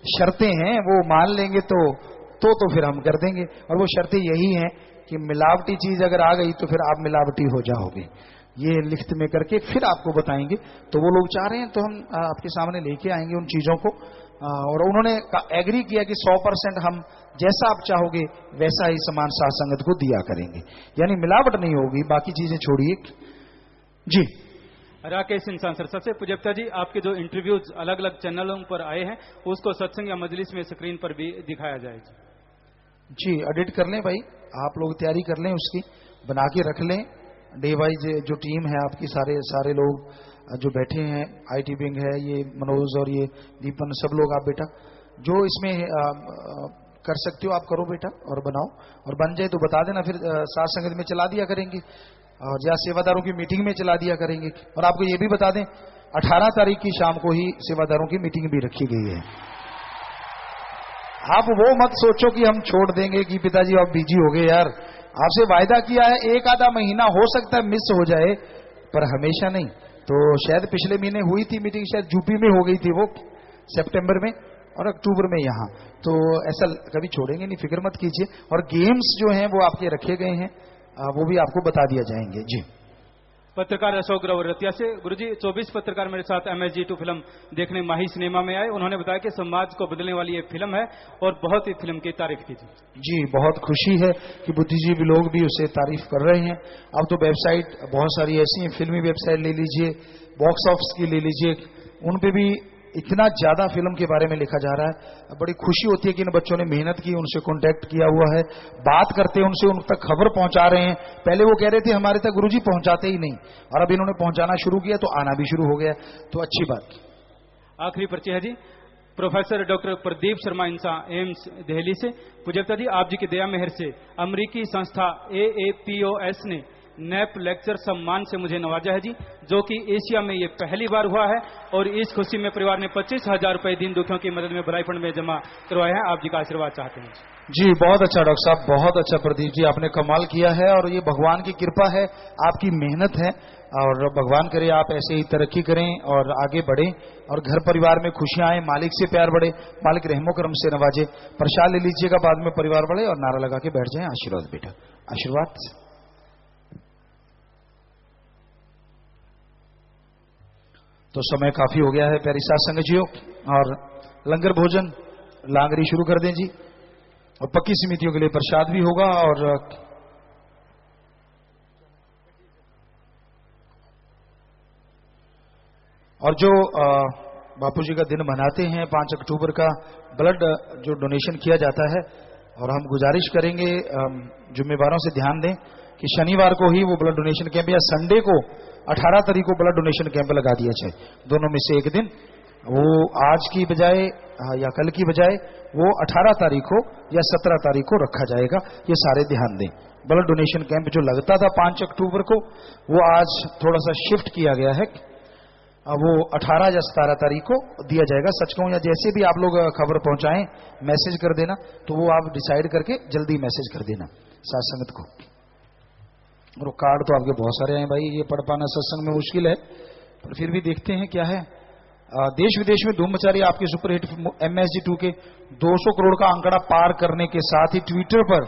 A: शर्तें हैं, वो मान लेंगे तो फिर हम कर देंगे। और वो शर्तें यही हैं कि मिलावटी चीज अगर आ गई तो फिर आप मिलावटी हो जाओगे। ये लिखित में करके फिर आपको बताएंगे। तो वो लोग चाह रहे हैं तो हम आपके सामने लेके आएंगे उन चीजों को। और उन्होंने एग्री किया कि 100% हम जैसा आप चाहोगे वैसा ही सामान साथ संगत को दिया करेंगे, यानी मिलावट नहीं होगी, बाकी चीजें छोड़िए जी।
B: राकेश इंसान सर, सबसे पूज्यता जी, आपके जो इंटरव्यूज अलग अलग चैनलों पर आए हैं उसको सत्संग या मजलिस में स्क्रीन पर भी दिखाया जाए
A: जी। एडिट कर लें भाई, आप लोग तैयारी कर लें, उसकी बना के रख लें डे वाइज। जो टीम है आपकी, सारे लोग जो बैठे हैं, IT विंग है, ये मनोज और ये दीपन, सब लोग आप बेटा जो इसमें कर सकते हो आप करो बेटा, और बनाओ, और बन जाए तो बता देना, फिर साथ संगत में चला दिया करेंगे और या सेवादारों की मीटिंग में चला दिया करेंगे। और आपको ये भी बता दें 18 तारीख की शाम को ही सेवादारों की मीटिंग भी रखी गई है। आप वो मत सोचो कि हम छोड़ देंगे कि पिताजी आप बिजी हो गए, यार आपसे वायदा किया है, एक आधा महीना हो सकता है मिस हो जाए पर हमेशा नहीं। तो शायद पिछले महीने हुई थी मीटिंग, शायद यूपी में हो गई थी वो सितंबर में, और अक्टूबर में यहाँ। तो ऐसा कभी छोड़ेंगे नहीं, फिक्र मत कीजिए। और गेम्स जो हैं वो आपके रखे गए हैं, वो भी आपको बता दिया जाएंगे जी।
B: पत्रकार अशोक ग्रोवर रतिया से, गुरुजी 24 पत्रकार मेरे साथ MSG2 फिल्म देखने माही सिनेमा में आए। उन्होंने बताया कि समाज को बदलने वाली ये फिल्म है और बहुत ही फिल्म की तारीफ की
A: जी। बहुत खुशी है कि बुद्धिजीवी लोग भी उसे तारीफ कर रहे हैं। अब तो वेबसाइट बहुत सारी ऐसी हैं, फिल्मी वेबसाइट ले लीजिए, बॉक्स ऑफिस की ले लीजिए, उन पे भी इतना ज्यादा फिल्म के बारे में लिखा जा रहा है। बड़ी खुशी होती है कि इन बच्चों ने मेहनत की, उनसे कांटेक्ट किया हुआ है, बात करते हैं उनसे, उन तक खबर पहुंचा रहे हैं। पहले वो कह रहे थे हमारे तक गुरुजी पहुंचाते ही नहीं, और अब इन्होंने पहुंचाना शुरू किया तो आना भी शुरू हो गया, तो अच्छी बात।
B: आखिरी परिचय है जी, प्रोफेसर डॉक्टर प्रदीप शर्मा इंसा, एम्स दिल्ली से। पूज्यता जी, आप जी की दया मेहर से अमरीकी संस्था AAPOS ने नैप लेक्चर सम्मान से मुझे नवाजा है जी, जो कि एशिया में ये पहली बार हुआ है। और इस खुशी में परिवार ने 25,000 रुपए दीन दुखियों की मदद में भलाई फंड में जमा करवाए हैं। आप जी का आशीर्वाद चाहते हैं
A: जी। बहुत अच्छा डॉक्टर साहब, बहुत अच्छा प्रदीप जी, आपने कमाल किया है। और ये भगवान की कृपा है, आपकी मेहनत है, और भगवान करे आप ऐसे ही तरक्की करें और आगे बढ़ें, और घर परिवार में खुशियां आए, मालिक से प्यार बढ़े, मालिक रहमो करम से नवाजे। प्रसाद ले लीजिएगा, बाद में परिवार बढ़े, और नारा लगा के बैठ जाए। आशीर्वाद बेटा, आशीर्वाद। तो समय काफी हो गया है प्यारी साथ संगत जियो, और लंगर भोजन लांगरी शुरू कर दें जी। और पक्की समितियों के लिए प्रसाद भी होगा। और जो बापूजी का दिन मनाते हैं 5 अक्टूबर का ब्लड जो डोनेशन किया जाता है, और हम गुजारिश करेंगे जिम्मेवारों से ध्यान दें कि शनिवार को ही वो ब्लड डोनेशन कैंप या संडे को 18 तारीख को ब्लड डोनेशन कैंप लगा दिया जाए। दोनों में से एक दिन, वो आज की बजाय या कल की बजाय वो 18 तारीख को या 17 तारीख को रखा जाएगा। ये सारे ध्यान दें। ब्लड डोनेशन कैंप जो लगता था 5 अक्टूबर को, वो आज थोड़ा सा शिफ्ट किया गया है, वो 18 या 17 तारीख को दिया जाएगा। सच कहूं या जैसे भी आप लोग खबर पहुंचाएं, मैसेज कर देना, तो वो आप डिसाइड करके जल्दी मैसेज कर देना साथ संगत को। और कार्ड तो आपके बहुत सारे हैं भाई, ये पढ़ पाना सत्संग में मुश्किल है, पर फिर भी देखते हैं क्या है। देश विदेश में धूम मचा रही है आपकी सुपरहिट MSG2 के 200 करोड़ का आंकड़ा पार करने के साथ ही ट्विटर पर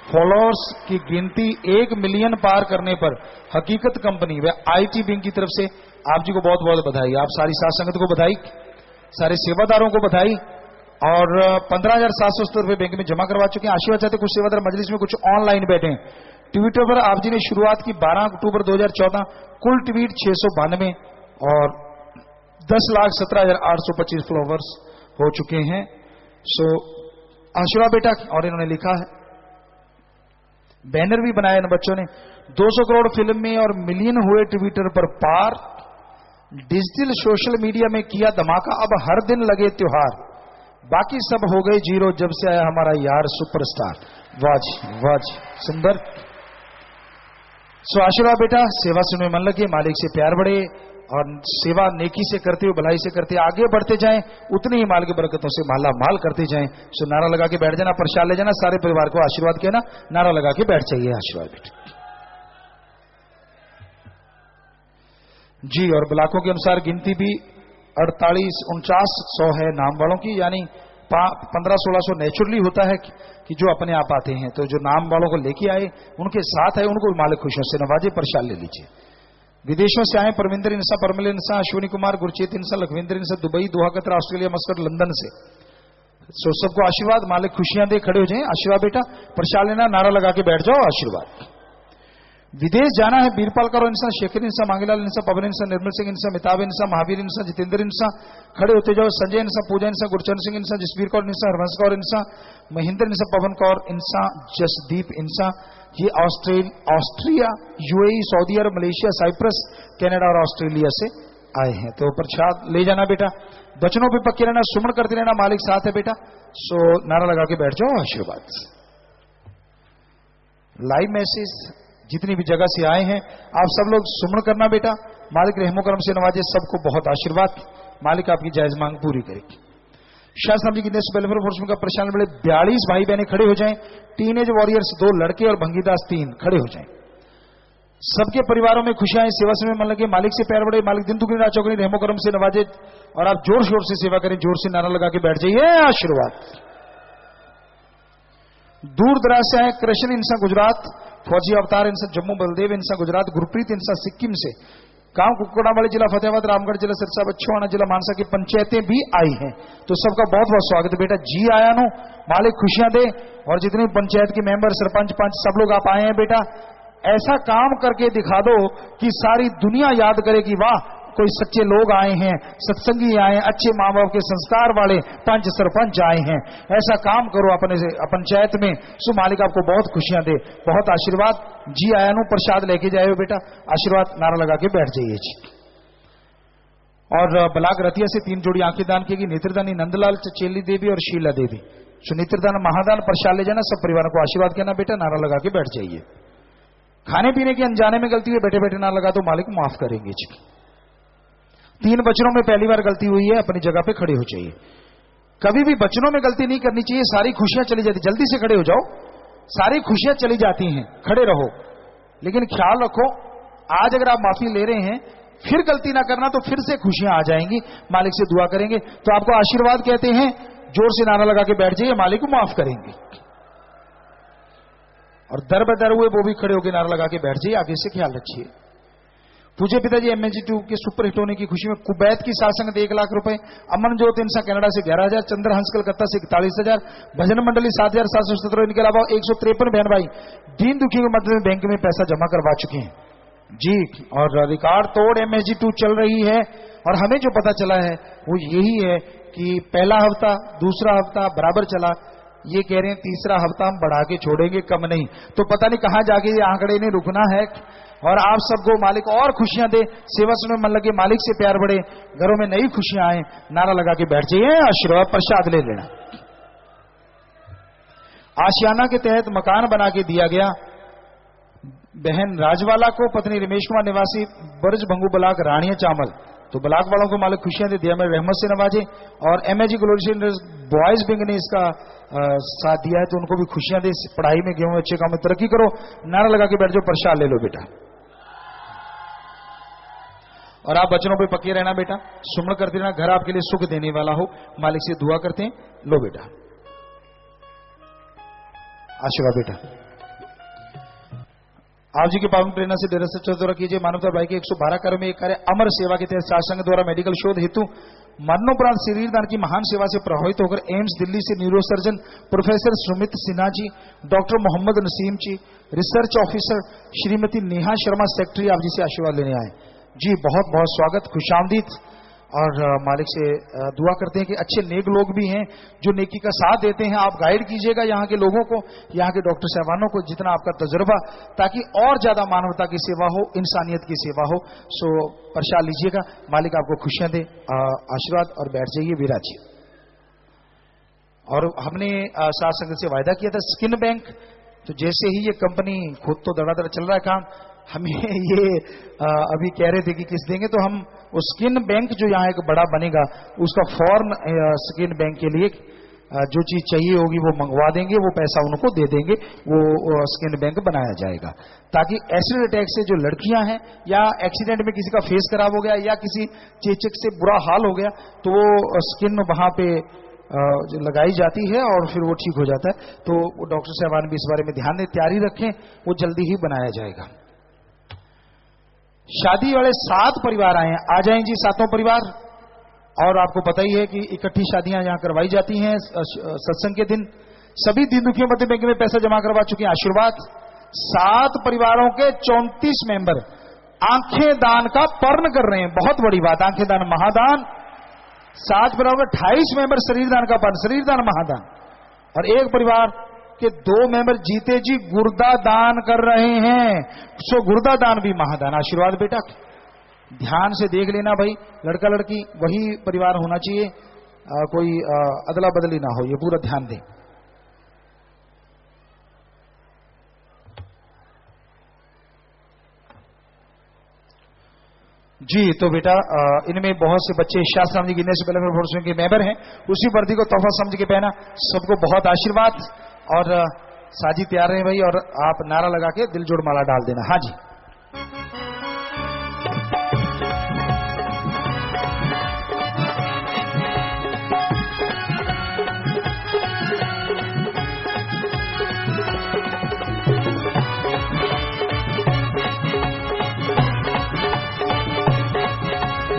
A: फॉलोअर्स की गिनती 1 मिलियन पार करने पर हकीकत कंपनी व IT विंग की तरफ से आप जी को बहुत बहुत बधाई। आप सारी साथ संगत को बधाई, सारे सेवादारों को बधाई। और 15,770 रुपए बैंक में जमा करवा चुके हैं। आशीर्वाद चाहते कुछ सेवादार मजलिस में, कुछ ऑनलाइन बैठे हैं। ट्विटर पर आप जी ने शुरुआत की 12 अक्टूबर 2014, कुल ट्वीट 692 और 10,17,825 फॉलोवर्स हो चुके हैं। सो आशीर्वाद बेटा। और इन्होंने लिखा है, बैनर भी बनाया इन बच्चों ने, 200 करोड़ फिल्म में और मिलियन हुए ट्विटर पर पार, डिजिटल सोशल मीडिया में किया धमाका, अब हर दिन लगे त्योहार, बाकी सब हो गए जीरो जब से आया हमारा यार सुपरस्टार। वाज वाज सुंदर। सो आशीर्वाद बेटा, सेवा सुनने में मन लगे, मालिक से प्यार बढ़े और सेवा नेकी से करते हुए, भलाई से करते आगे बढ़ते जाएं, उतनी ही माल की बरकतों से माला माल करते जाएं। सो नारा लगा के बैठ जाना, प्रसाद ले जाना, सारे परिवार को आशीर्वाद कहना, नारा लगा के बैठ जाइए। आशीर्वाद बेटा जी। और ब्लॉकों के अनुसार गिनती भी 48-49 है नाम वालों की, यानी 1500-1600 नेचुरली होता है कि जो अपने आप आते हैं। तो जो नाम वालों को लेके आए, उनके साथ आए, उनको मालिक खुशियों से नवाजे, प्रसाद ले लीजिए। विदेशों से आए Parminder Insa, Parmil Insa, Ashwini Kumar, Gurchet Insa, Lakhvinder Insa, Dubai, Doha Qatar, Australia, Muscat, London से। सो सबको आशीर्वाद, मालिक खुशियां दे, खड़े हो जाए। आशीर्वाद बेटा, प्रसाद लेना, नारा लगा के बैठ जाओ। आशीर्वाद। विदेश जाना है बीरपाल करो इंसान, शेखर इंसान, मांगीलाल इंसान, पवन इंसान, निर्मल सिंह इंसान, मिताब इंसान, महावीर इंसान, जितेंद्र इंसान, खड़े होते जाओ। संजय इंसान, पूजा इंसान, गुरचरण सिंह इंसान, जसवीर कौर इंसान, हरवंश कौर इंसान, महेंद्र इंसान, पवन कौर इंसान, जसदीप इंसान। ये ऑस्ट्रिया, UAE, सऊदी अरब, मलेशिया, साइप्रस, कनाडा और ऑस्ट्रेलिया से आए हैं। तो प्रसाद ले जाना बेटा, बचनों पे पक्के रहना, सुमन करते रहना, मालिक साथ है बेटा। सो नारा लगा के बैठ जाओ। आशीर्वाद। लाइव मैसेज जितनी भी जगह से आए हैं, आप सब लोग सुमन करना बेटा, मालिक रहमो करम से नवाजे, सबको बहुत आशीर्वाद, मालिक आपकी जायज मांग पूरी करेगी। शास्त्र जी की वेलफेयर फोर्स का प्रशांत बड़े 42 भाई बहने खड़े हो जाएं, टीनेज वॉरियर्स 2 लड़के और भंगीदास 3 खड़े हो जाएं। सबके परिवारों में खुशियां, सेवा से मन लगे, मालिक से प्यार बढ़े, मालिक दिन दुगनी रात चौगनी रहमो करम से नवाजे, और आप जोर शोर से सेवा करें, जोर से नारा लगा के बैठ जाइए। आशीर्वाद। दूर दराज से आए कृष्ण इंसान गुजरात, फौजी अवतार इंसान जम्मू, बलदेव इंसान गुजरात, गुरप्रीत इंसान सिक्किम से, गांव कुकड़ावाली जिला फतेहाबाद, रामगढ़ जिला, सिरसा, बच्छवाड़ा जिला, मानसा की पंचायतें भी आई हैं। तो सबका बहुत बहुत स्वागत बेटा। जी आया नो, मालिक खुशियां दे। और जितनी पंचायत के मेंबर, सरपंच, पंच, सब लोग आप आए हैं बेटा, ऐसा काम करके दिखा दो कि सारी दुनिया याद करे कि वाह, कोई सच्चे लोग आए हैं, सत्संगी आए हैं, अच्छे माँ बाप के संस्कार वाले पंच सरपंच आए हैं। ऐसा काम करो अपने से पंचायत में। सो मालिक आपको बहुत खुशियां दे, बहुत आशीर्वाद। जी आया नो, प्रसाद लेके जाए बेटा। आशीर्वाद। नारा लगा के बैठ जाइए जी। और बलाक रतिया से 3 जोड़ी आंखें दान की, नेत्रदानी नंदलाल, चचेली देवी और शीला देवी। सो नेत्रदान महादान, प्रसाद ले जाना, सब परिवार को आशीर्वाद कहना बेटा, नारा लगा के बैठ जाइए। खाने पीने की अनजाने में गलती हुई, बैठे बैठे नारा लगा तो मालिक माफ करेंगे जी। 3 बचनों में पहली बार गलती हुई है, अपनी जगह पे खड़े हो जाइए। कभी भी बचनों में गलती नहीं करनी चाहिए, सारी खुशियां चली जाती। जल्दी से खड़े हो जाओ, सारी खुशियां चली जाती हैं, खड़े रहो। लेकिन ख्याल रखो, आज अगर आप माफी ले रहे हैं, फिर गलती ना करना, तो फिर से खुशियां आ जाएंगी। मालिक से दुआ करेंगे तो आपको आशीर्वाद कहते हैं। जोर से नारा लगा के बैठ जाइए, मालिक को माफ करेंगे। और दर बदर हुए वो भी खड़े होकर नारा लगा के बैठ जाइए। आगे से ख्याल रखिए। पूज्य पिताजी MSG2 के सुपर हिट होने की खुशी में कुवैत की सासंगत 1 लाख रुपए, अमन ज्योत इंसा कनाडा से 11,000, चंद्रहंस कलकत्ता से 41,000, भजन मंडली 7,717। इनके अलावा 153 बहन भाई दीन दुखी की मदद में बैंक में पैसा जमा करवा चुके हैं। जी। और रिकॉर्ड तोड़ MSG2 चल रही है और हमें जो पता चला है वो यही है कि पहला हफ्ता दूसरा हफ्ता बराबर चला, ये कह रहे हैं तीसरा हफ्ता हम बढ़ा के छोड़ेंगे, कम नहीं। तो पता नहीं कहां जाके ये आंकड़े ने रुकना है। और आप सबको मालिक और खुशियां दे, सेवा सुनने मन लगे, मालिक से प्यार बढ़े, घरों में नई खुशियां आए, नारा लगा के बैठ जाइए, आशीर्वाद प्रसाद ले लेना। आशियाना के तहत मकान बना के दिया गया बहन राजवाला को, पत्नी रमेश कुमार निवासी बर्ज भंगू ब्लाक रानिया चामल। तो ब्लाक वालों को मालिक खुशियां दे, दिया में रहमत से नवाजे। और MSG ग्लोरी बॉयज विंग ने इसका साथ दिया है, तो उनको भी खुशियां दे, पढ़ाई में गेहूं अच्छे काम में तरक्की करो, नारा लगा के बैठ जाओ, प्रसाद ले लो बेटा। और आप बच्चों पे पक्के रहना बेटा, सुमन करते रहना, घर आपके लिए सुख देने वाला हो, मालिक से दुआ करते हैं। लो बेटा आशीर्वाद बेटा। आप जी के पावन प्रेरणा से डेरा सच्चा द्वारा कीजिए मानवता भाई के 112 कार्य में एक कार्य अमर सेवा के तहत सात्संग द्वारा मेडिकल शोध हेतु मरणोपरांत शरीर दान की महान सेवा से प्रभावित होकर एम्स दिल्ली से neurosurgeon professor Sumit Sinha ji, doctor Mohammad Naseem ji, research officer Shrimati Neha Sharma secretary आप जी से आशीर्वाद लेने आए जी। बहुत बहुत स्वागत, खुशामदीद। और मालिक से दुआ करते हैं कि अच्छे नेक लोग भी हैं जो नेकी का साथ देते हैं, आप गाइड कीजिएगा यहाँ के लोगों को, यहाँ के डॉक्टर साहबानों को, जितना आपका तजुर्बा, ताकि और ज्यादा मानवता की सेवा हो, इंसानियत की सेवा हो। सो प्रसाद लीजिएगा, मालिक आपको खुशियां दे, आशीर्वाद। और बैठ जाइए विराजिए। और हमने साथ संगत से वायदा किया था स्किन बैंक, तो जैसे ही ये कंपनी खुद तो धड़ाधड़ चल रहा है काम, हमें ये अभी कह रहे थे कि किस देंगे, तो हम उस स्किन बैंक जो यहाँ एक बड़ा बनेगा उसका फॉर्म स्किन बैंक के लिए जो चीज चाहिए होगी वो मंगवा देंगे, वो पैसा उनको दे देंगे, वो स्किन बैंक बनाया जाएगा, ताकि एसिड अटैक से जो लड़कियां हैं या एक्सीडेंट में किसी का फेस खराब हो गया या किसी चेचक से बुरा हाल हो गया, तो वो स्किन वहां पे लगाई जाती है और फिर वो ठीक हो जाता है। तो डॉक्टर साहबान भी इस बारे में ध्यान दें, तैयारी रखें, वो जल्दी ही बनाया जाएगा। शादी वाले 7 परिवार आए हैं, आ जाएं जी सातों परिवार। और आपको पता ही है कि इकट्ठी शादियां यहां करवाई जाती हैं सत्संग के दिन। सभी दीन दुखियों मध्य बैंक में पैसा जमा करवा चुके हैं, आशीर्वाद। 7 परिवारों के 34 मेंबर आंखें दान का पर्ण कर रहे हैं, बहुत बड़ी बात, आंखें दान महादान। 7 परिवारों के 28 मेंबर शरीर दान का पर्ण, शरीर दान महादान। और एक परिवार के 2 मेंबर जीते जी गुर्दा दान कर रहे हैं, सो गुर्दा दान भी महादान, आशीर्वाद बेटा। ध्यान से देख लेना भाई, लड़का लड़की वही परिवार होना चाहिए, कोई अदला बदली ना हो, ये पूरा ध्यान दें। जी तो बेटा इनमें बहुत से बच्चे शास्त्राम जी गिनने से पहले फोर्स के मेंबर हैं, उसी वर्दी को तोहफा समझ के पहना, सबको बहुत आशीर्वाद। और साजी तैयार रहे भाई, और आप नारा लगा के दिल जोड़ माला डाल देना। हाँ जी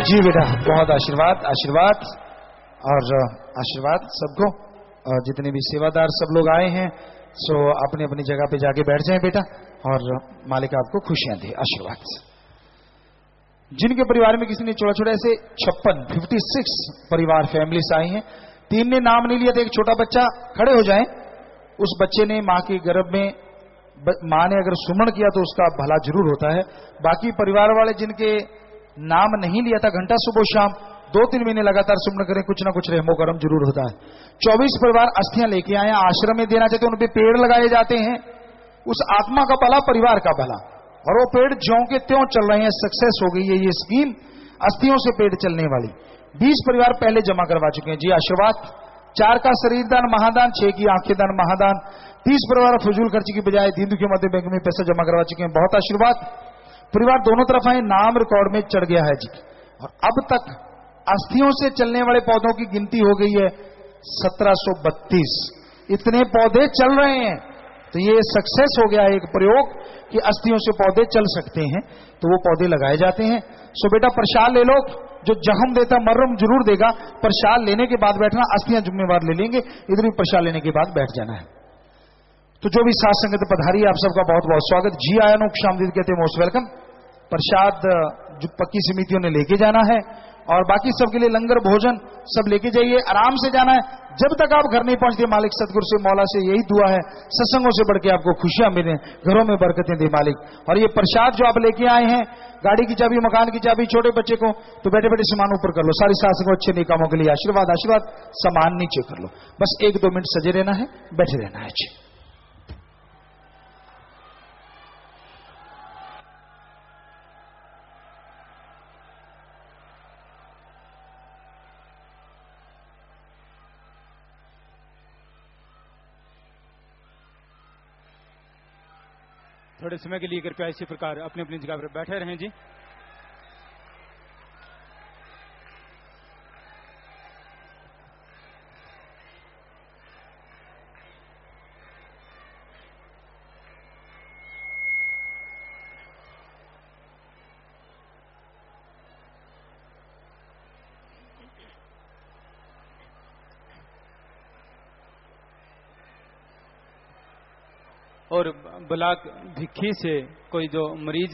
A: जी बेटा, बहुत आशीर्वाद, आशीर्वाद और आशीर्वाद सबको। जितने भी सेवादार सब लोग आए हैं, सो अपनी अपनी जगह पे जाके बैठ जाएं बेटा, और मालिक आपको खुशियां दे, आशीर्वाद। जिनके परिवार में किसी ने छोटा छोटा ऐसे 56 परिवार फैमिलीज आई हैं, 3 ने नाम नहीं लिया था, एक छोटा बच्चा, खड़े हो जाए। उस बच्चे ने मां के गर्भ में, मां ने अगर सुमन किया तो उसका भला जरूर होता है। बाकी परिवार वाले जिनके नाम नहीं लिया था, घंटा सुबह शाम 2-3 महीने लगातार सुमन करें, कुछ ना कुछ रहमो करम जरूर होता है। 24 परिवार अस्थियां लेके आए, आश्रम में देना चाहते, उन पे पेड़ लगाए जाते हैं, उस आत्मा का भला, परिवार का भला। और वो पेड़ ज्यों के त्यों चल रहे हैं, सक्सेस हो गई है ये स्कीम, अस्थियों से पेड़ चलने वाली। 20 परिवार पहले जमा करवा चुके हैं जी, आशीर्वाद। 4 का शरीर दान महादान, 6 की आंखें दान महादान। 30 परिवार फजूल खर्ची की बजाय दीन दुखियों मध्य बैंक में पैसा जमा करवा चुके हैं, बहुत आशीर्वाद। परिवार दोनों तरफ आए, नाम रिकॉर्ड में चढ़ गया है जी। और अब तक अस्थियों से चलने वाले पौधों की गिनती हो गई है 1732। इतने पौधे चल रहे हैं, तो ये सक्सेस हो गया एक प्रयोग कि अस्थियों से पौधे चल सकते हैं, तो वो पौधे लगाए जाते हैं। सो बेटा प्रसाद ले लो, जो जख्म देता मर्रम जरूर देगा। प्रसाद लेने के बाद बैठना, अस्थियां जिम्मेवार ले लेंगे, इधर भी प्रसाद लेने के बाद बैठ जाना है। तो जो भी साथ संगत पधारी, आप सबका बहुत बहुत स्वागत। जी आया नो शामदीद कहते हैं, मोस्ट वेलकम। प्रसाद जो पक्की समितियों ने लेके जाना है, और बाकी सबके लिए लंगर भोजन सब लेके जाइए, आराम से जाना है। जब तक आप घर नहीं पहुंचते, मालिक सतगुरु से मौला से यही दुआ है, सत्संगों से बढ़ के आपको खुशियां मिले, घरों में बरकतें दे मालिक। और ये प्रसाद जो आप लेके आए हैं, गाड़ी की चाबी, मकान की चाबी, छोटे बच्चे को, तो बैठे बैठे सामान ऊपर कर लो। सारी सास को अच्छे नेक कामों के लिए आशीर्वाद आशीर्वाद, सामान नीचे कर लो। बस 1-2 मिनट सजे रहना है, बैठे रहना है। अच्छे
B: थोड़े समय के लिए कृपया इसी प्रकार अपनी अपनी जगह पर बैठे रहें जी। और ब्लॉक भिक्खी से कोई जो मरीज